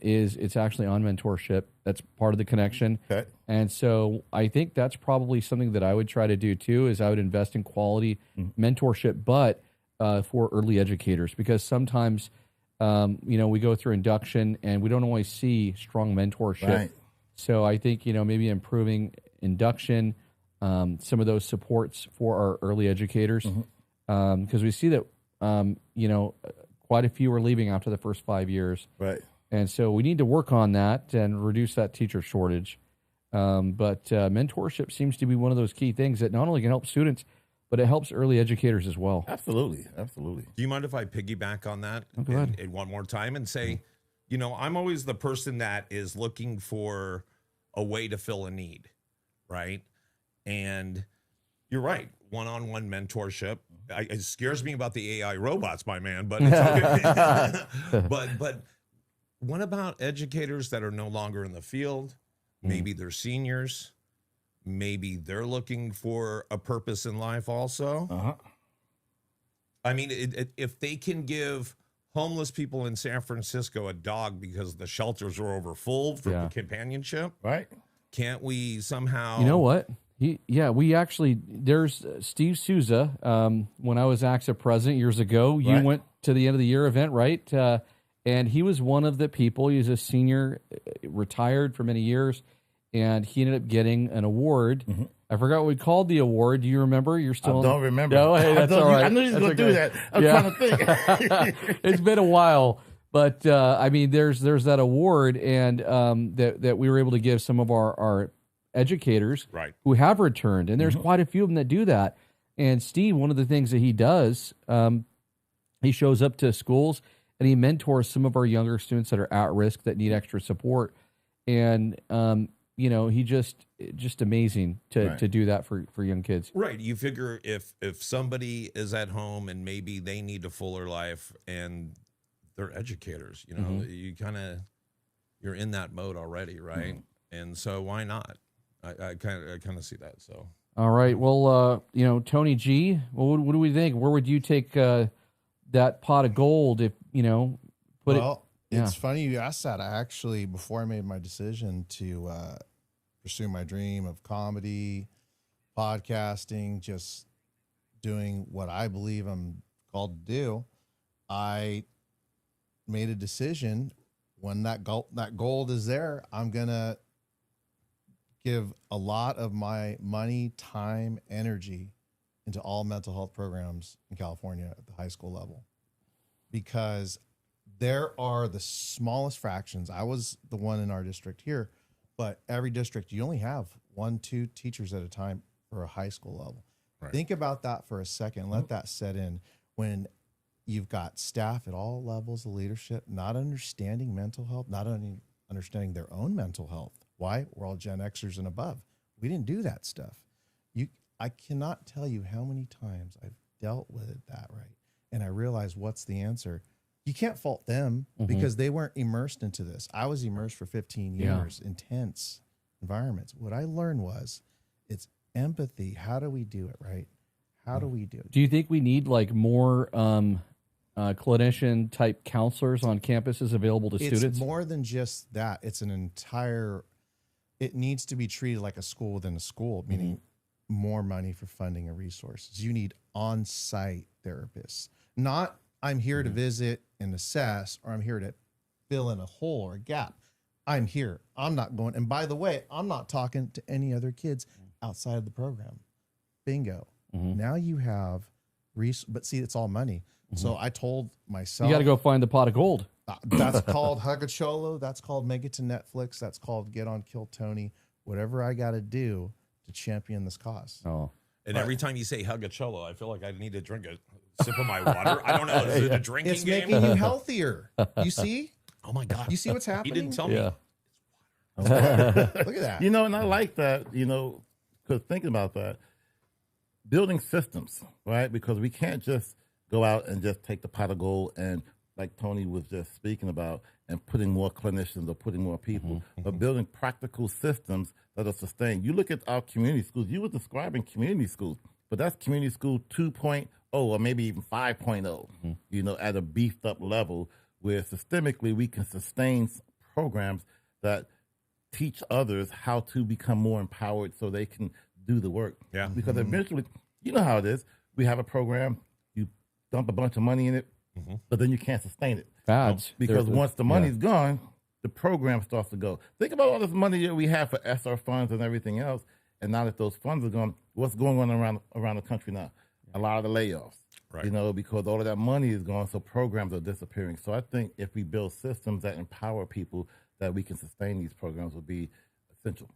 is it's actually on mentorship. That's part of the connection. Okay. And so I think that's probably something that I would try to do, too, is I would invest in quality mentorship, but for early educators, because sometimes, we go through induction and we don't always see strong mentorship. Right. So I think, maybe improving induction, some of those supports for our early educators, because we see that, quite a few are leaving after the first 5 years. Right. And so we need to work on that and reduce that teacher shortage. But mentorship seems to be one of those key things that not only can help students, but it helps early educators as well. Absolutely. Absolutely. Do you mind if I piggyback on that go ahead. and one more time and say, I'm always the person that is looking for a way to fill a need, right? And you're right, one-on-one mentorship. It scares me about the AI robots, my man, but it's okay. but what about educators that are no longer in the field? Maybe they're seniors. maybe they're looking for a purpose in life also. Uh-huh. I mean, if they can give homeless people in San Francisco a dog because the shelters are overfull for companionship, Right. can't we somehow? You know what? We actually, there's Steve Souza. When I was AXA president years ago, you went to the end of the year event, right? And he was one of the people. He was a senior, retired for many years, and he ended up getting an award. Mm-hmm. I forgot what we called the award. Do you remember? You're still. I don't remember. No, hey, that's all right. I knew you were going to do that. I was trying to think. It's been a while, but I mean, there's that award, and that we were able to give some of our educators who have returned, and there's quite a few of them that do that. And Steve, one of the things that he does, he shows up to schools and he mentors some of our younger students that are at risk that need extra support, and he just amazing to do that for young kids. Right. You figure if somebody is at home and maybe they need a fuller life and they're educators, you you're in that mode already, right? Mm-hmm. And so why not? I kind of see that. So all right. Well, Tony G, what do we think? Where would you take that pot of gold if put it? It's funny you asked that. I actually, before I made my decision to pursue my dream of comedy, podcasting, just doing what I believe I'm called to do, I made a decision. When that gold is there, I'm gonna give a lot of my money, time, energy into all mental health programs in California at the high school level, because there are the smallest fractions. I was the one in our district here, but every district, you only have 1-2 teachers at a time for a high school level. Right. Think about that for a second. Let that set in. When you've got staff at all levels of leadership not understanding mental health, not understanding their own mental health. Why? We're all Gen Xers and above. We didn't do that stuff. I cannot tell you how many times I've dealt with that, right? And I realized what's the answer. You can't fault them because they weren't immersed into this. I was immersed for 15 years, intense environments. What I learned was it's empathy. How do we do it, right? How do we do it? Do you think we need like more clinician type counselors on campuses available to students? It's more than just that. It's an entire, it needs to be treated like a school within a school, meaning more money for funding and resources. You need on-site therapists, not I'm here to visit and assess, or I'm here to fill in a hole or a gap. I'm here. I'm not going. And by the way, I'm not talking to any other kids outside of the program. Bingo. Now you have, but see, it's all money. So I told myself, you got to go find the pot of gold. That's called Hug a Cholo. That's called make it to Netflix. That's called get on Kill Tony. Whatever I got to do to champion this cause. Oh. And every time you say hug a cholo, I feel like I need to drink a sip of my water. I don't know. Is it a drinking it's game? Making you healthier. You see? Oh my God. You see what's happening? He didn't tell me. Look at that. And I like that, because thinking about that, building systems, right? Because we can't just go out and just take the pot of gold and, like Tony was just speaking about, and putting more clinicians or putting more people, but building practical systems that are sustained. You look at our community schools. You were describing community schools, but that's community school 2.0 or maybe even 5.0, at a beefed up level where systemically we can sustain programs that teach others how to become more empowered so they can do the work. Yeah. Because eventually, you know how it is. We have a program, you dump a bunch of money in it, but then you can't sustain it. Fads. Because once the money's gone, the program starts to go. Think about all this money that we have for SR funds and everything else, and now that those funds are gone, what's going on around the country now? A lot of the layoffs, right? Because all of that money is gone, so programs are disappearing. So I think if we build systems that empower people, that we can sustain these programs will be essential.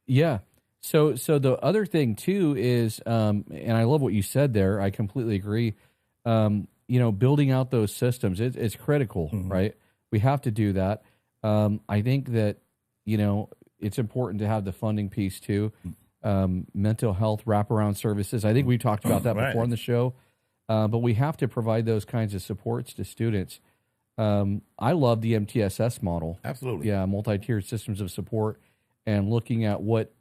Yeah. So the other thing too is, and I love what you said there. I completely agree. Building out those systems is critical, right? We have to do that. I think that, it's important to have the funding piece too. Mental health wraparound services. I think we've talked about that before on the show, but we have to provide those kinds of supports to students. I love the MTSS model. Absolutely. Yeah, multi-tiered systems of support, and looking at what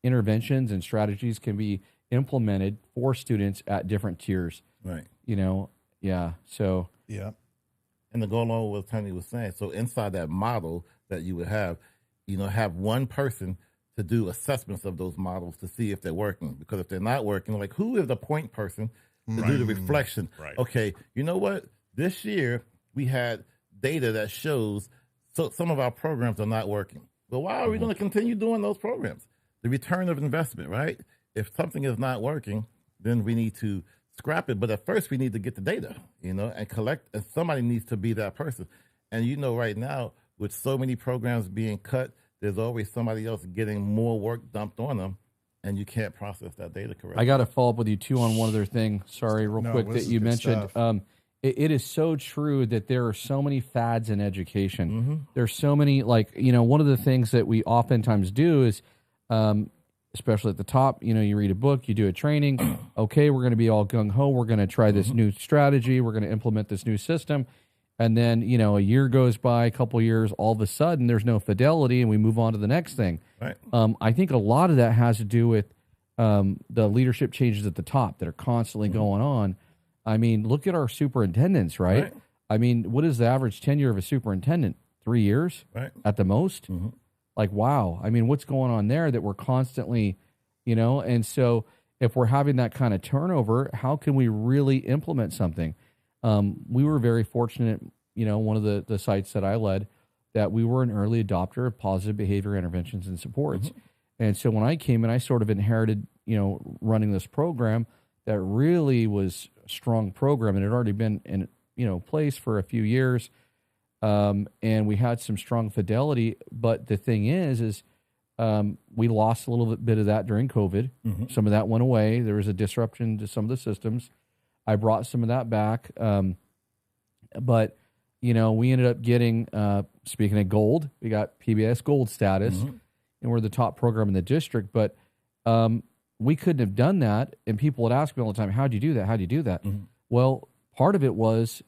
interventions and strategies can be implemented for students at different tiers. Right. Yeah. So Yeah. And to go along with what Tony was saying, so inside that model that you would have one person to do assessments of those models to see if they're working. Because if they're not working, like who is the point person to do the reflection? Right. Okay, you know what? This year we had data that shows some of our programs are not working. Well, why are we going to continue doing those programs? The return of investment, right? If something is not working, then we need to scrap it. But at first we need to get the data, and collect, and somebody needs to be that person. And right now, with so many programs being cut, there's always somebody else getting more work dumped on them, and you can't process that data correctly. I got to follow up with you too on one other thing. Sorry, real quick this that is you good mentioned. stuff. It is so true that there are so many fads in education. There's so many, one of the things that we oftentimes do is, especially at the top, you read a book, you do a training. Okay, we're going to be all gung ho. We're going to try this new strategy. We're going to implement this new system. And then, a year goes by, a couple years, all of a sudden there's no fidelity and we move on to the next thing. Right. I think a lot of that has to do with the leadership changes at the top that are constantly going on. I mean, look at our superintendents, right? I mean, what is the average tenure of a superintendent? 3 years at the most? Like, wow. I mean, what's going on there that we're constantly, and so if we're having that kind of turnover, how can we really implement something? We were very fortunate, one of the sites that I led, that we were an early adopter of positive behavior interventions and supports. And so when I came in, I sort of inherited, running this program that really was a strong program, and it had already been in, place for a few years. And we had some strong fidelity, but the thing is we lost a little bit of that during COVID. Some of that went away. There was a disruption to some of the systems. I brought some of that back. But, we ended up getting, speaking of gold, we got PBS gold status, and we're the top program in the district. But we couldn't have done that. And people would ask me all the time, how'd you do that? How'd you do that? Well, part of it was,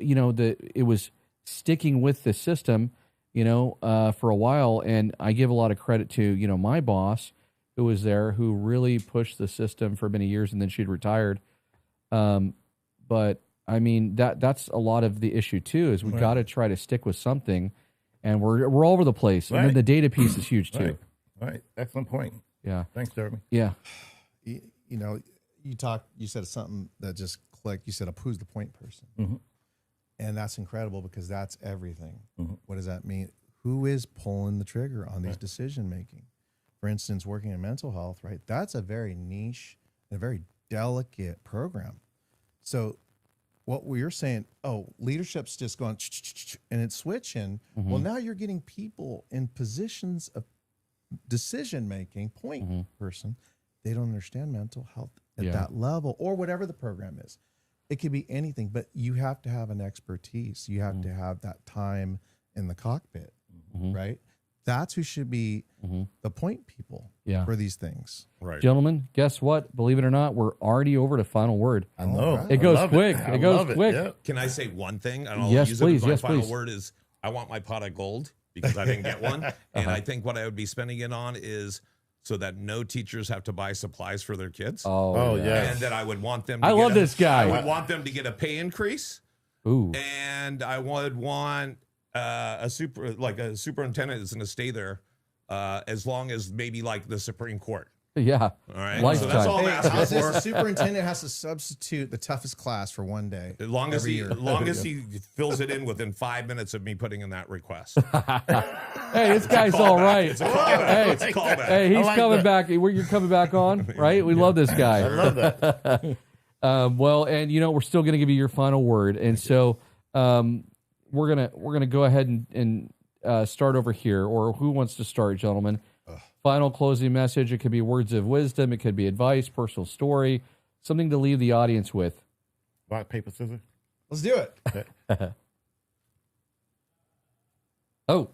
it was sticking with the system, for a while. And I give a lot of credit to, my boss who was there, who really pushed the system for many years, and then she'd retired. But I mean, that's a lot of the issue too, is we've got to try to stick with something, and we're all over the place. And then the data piece is huge too. Right. Excellent point. Yeah. Thanks, Jeremy. Yeah. You said something that just clicked. You said, who's the point person? And that's incredible, because that's everything. What does that mean? Who is pulling the trigger on these decision making? For instance, working in mental health, right? That's a very niche and a very delicate program. So what we're saying, leadership's just going and it's switching. Well, now you're getting people in positions of decision making, point person. They don't understand mental health at that level, or whatever the program is. It could be anything, but you have to have an expertise. You have to have that time in the cockpit, right? That's who should be the point people for these things. Right. Gentlemen, guess what? Believe it or not, we're already over to final word. I know. It goes quick. It goes quick. Yeah. Can I say one thing? And I'll Yes, use please. it as my Yes, final please. word is I want my pot of gold, because I didn't get one. And I think what I would be spending it on is so that no teachers have to buy supplies for their kids. Oh, yeah. And that I would want them to I love this guy. I would want them to get a pay increase. Ooh. And I would want a superintendent is going to stay there as long as maybe like the Supreme Court. Yeah. All right. Lifetime. So that's all I'm Hey, asking how's this? for. The superintendent has to substitute the toughest class for one day. As long as every he, year. as long as he fills it in within 5 minutes of me putting in that request. Hey, this guy's all right. It's a callback. It's a callback. Hey, he's like coming that. back. You're coming back on, right? We love this guy. I love that. Well, and we're still going to give you your final word, and so we're gonna go ahead and start over here. Or who wants to start, gentlemen? Final closing message. It could be words of wisdom. It could be advice, personal story, something to leave the audience with. Rock, paper, scissors. Let's do it. Oh.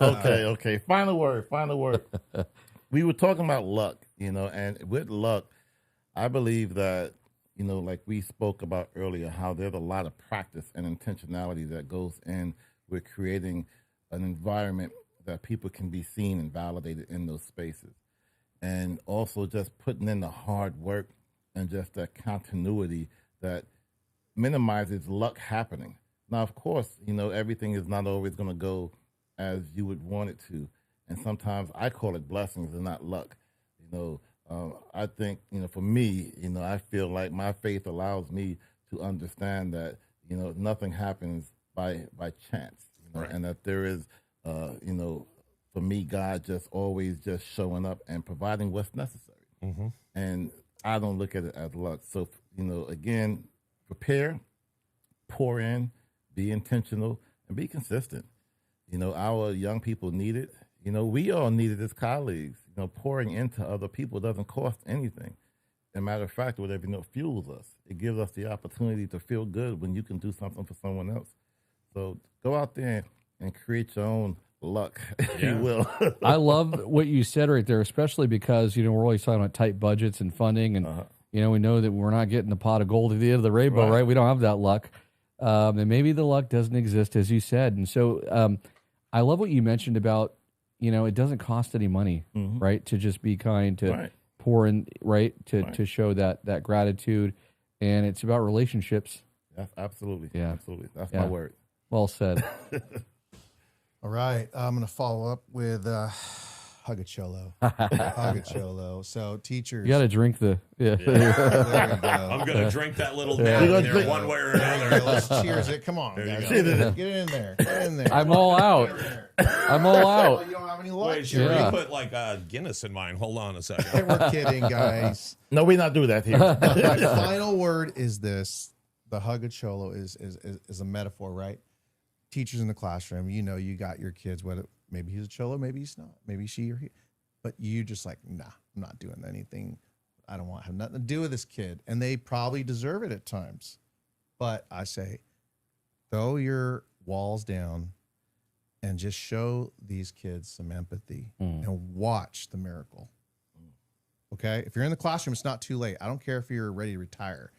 Okay. Final word. We were talking about luck, and with luck, I believe that, like we spoke about earlier, how there's a lot of practice and intentionality that goes in with creating an environment that people can be seen and validated in those spaces. And also just putting in the hard work and just that continuity that minimizes luck happening. Now, of course, everything is not always going to go as you would want it to. And sometimes I call it blessings and not luck. I think, for me, I feel like my faith allows me to understand that, nothing happens by chance, Right. and that there is, for me, God just always just showing up and providing what's necessary. Mm-hmm. And I don't look at it as luck. So, again, prepare, pour in, be intentional, and be consistent. Our young people need it. We all need it as colleagues. Pouring into other people doesn't cost anything. As a matter of fact, whatever fuels us. It gives us the opportunity to feel good when you can do something for someone else. So go out there and create your own luck, if you will. I love what you said right there, especially because, we're always talking about tight budgets and funding. And, we know that we're not getting the pot of gold at the end of the rainbow, right? We don't have that luck. And maybe the luck doesn't exist, as you said. And so I love what you mentioned about, it doesn't cost any money, right? To just be kind, to pour in, right? To show that gratitude. And it's about relationships. That's absolutely. Yeah. Absolutely. That's my word. Well said. All right. I'm going to follow up with Hugacholo. Hugacholo. So teachers. You got to drink the. Yeah. There we go. I'm gonna drink that little Yeah. down We're there gonna one way or There we another. go. Let's cheers it. Come on, There you guys. go. Get it in there. Get it in there. I'm all out. I'm all Oh, out. you don't have any luck. Wait, should Yeah. we put like Guinness in mine? Hold on a Hey, second. we're kidding, guys. No, we not do that here. My final word is this: the Hugacholo is a metaphor, right? Teachers in the classroom, you got your kids. Whether maybe he's a cholo, maybe he's not, maybe she or he, but you just like, nah, I'm not doing anything. I don't want to have nothing to do with this kid, and they probably deserve it at times. But I say, throw your walls down and just show these kids some empathy and watch the miracle. Okay. If you're in the classroom, it's not too late. I don't care if you're ready to retire.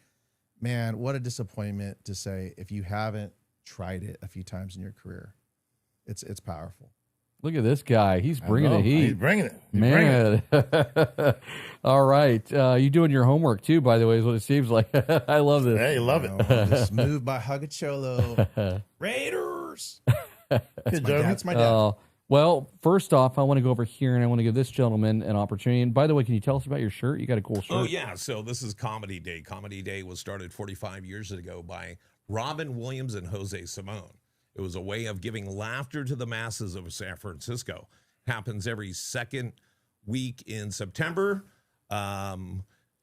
Man, what a disappointment to say if you haven't tried it a few times in your career. It's powerful. Look at this guy. He's bringing the heat. He's bringing it. He's bringing it. Man. All right. You doing your homework too, by the way, is what it seems like. I love this. Hey, love it. This move by Hugacholo. Raiders. Good, Jeremy. That's my dad. Well, first off, I want to go over here and I want to give this gentleman an opportunity. And by the way, can you tell us about your shirt? You got a cool shirt. Oh yeah, so this is Comedy Day. Comedy Day was started 45 years ago by Robin Williams and Jose Simone. It was a way of giving laughter to the masses of San Francisco. Happens every second week in September.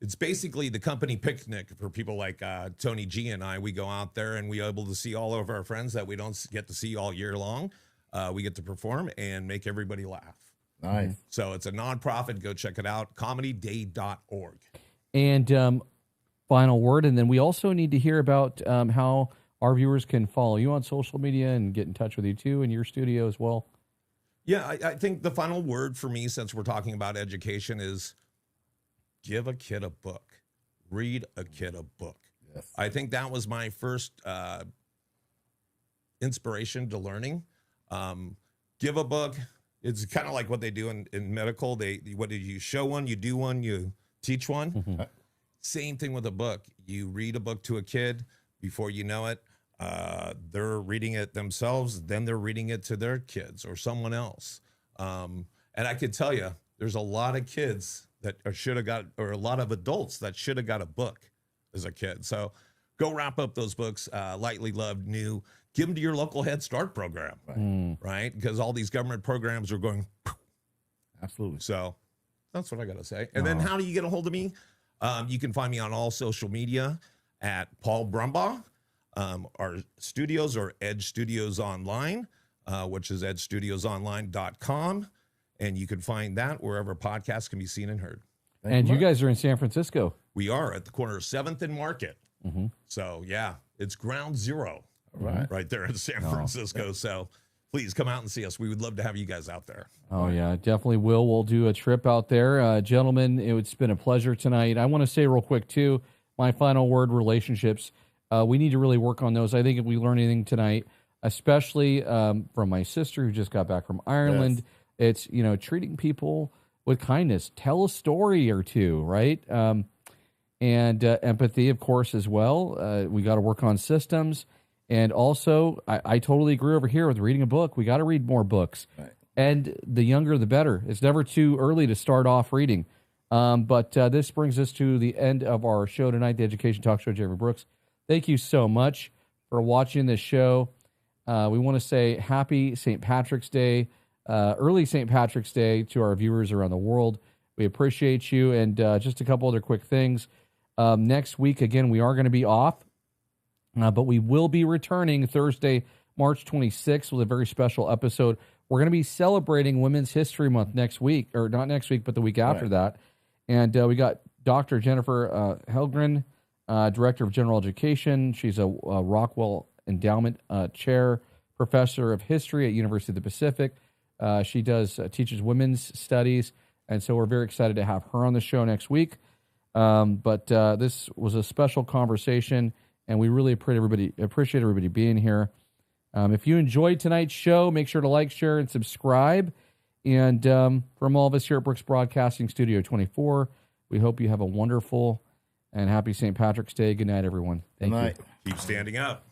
It's basically the company picnic for people like Tony G and I. We go out there and we're able to see all of our friends that we don't get to see all year long. We get to perform and make everybody laugh. Nice. So it's a nonprofit. Go check it out, comedyday.org. And final word. And then we also need to hear about how our viewers can follow you on social media and get in touch with you too in your studio as well. Yeah, I think the final word for me, since we're talking about education, is give a kid a book. Read a kid a book. Yes. I think that was my first inspiration to learning. Give a book. It's kind of like what they do in medical. What did you show one, you do one, you teach one. Mm-hmm. Same thing with a book. You read a book to a kid, before you know it, they're reading it themselves. Then they're reading it to their kids or someone else. And I could tell you, there's a lot of kids that should have got, or a lot of adults that should have got a book as a kid. So go wrap up those books, Lightly Loved, New. Give them to your local Head Start program, right? Because all these government programs are going. Absolutely. So that's what I got to say. And then how do you get a hold of me? You can find me on all social media at Paul Brumbaugh. Our studios are Edge Studios Online, which is edgestudiosonline.com. And you can find that wherever podcasts can be seen and heard. And you guys are in San Francisco. We are at the corner of 7th and Market. So, yeah, it's ground zero right there in San Francisco. So please come out and see us. We would love to have you guys out there. Oh, yeah, definitely will. We'll do a trip out there. Gentlemen, it's been a pleasure tonight. I want to say real quick, too, my final word, relationships. We need to really work on those. I think if we learn anything tonight, especially from my sister who just got back from Ireland. It's, treating people with kindness. Tell a story or two, right? And empathy, of course, as well. We got to work on systems. And also, I totally agree over here with reading a book. We got to read more books. Right. And the younger, the better. It's never too early to start off reading. But this brings us to the end of our show tonight, the Education Talk Show. Jeffrey Brooks, thank you so much for watching this show. We want to say happy St. Patrick's Day, early St. Patrick's Day to our viewers around the world. We appreciate you. And just a couple other quick things. Next week, again, we are going to be off, but we will be returning Thursday, March 26th with a very special episode. We're going to be celebrating Women's History Month next week, or not next week, but the week after that. And we got Dr. Jennifer Helgren, Director of General Education. She's a Rockwell Endowment Chair Professor of History at University of the Pacific. She teaches women's studies, and so we're very excited to have her on the show next week. But this was a special conversation, and we really appreciate everybody being here. If you enjoyed tonight's show, make sure to like, share, and subscribe. And from all of us here at Brooks Broadcasting Studio 24, we hope you have a wonderful and happy St. Patrick's Day. Good night, everyone. Thank you. Keep standing up.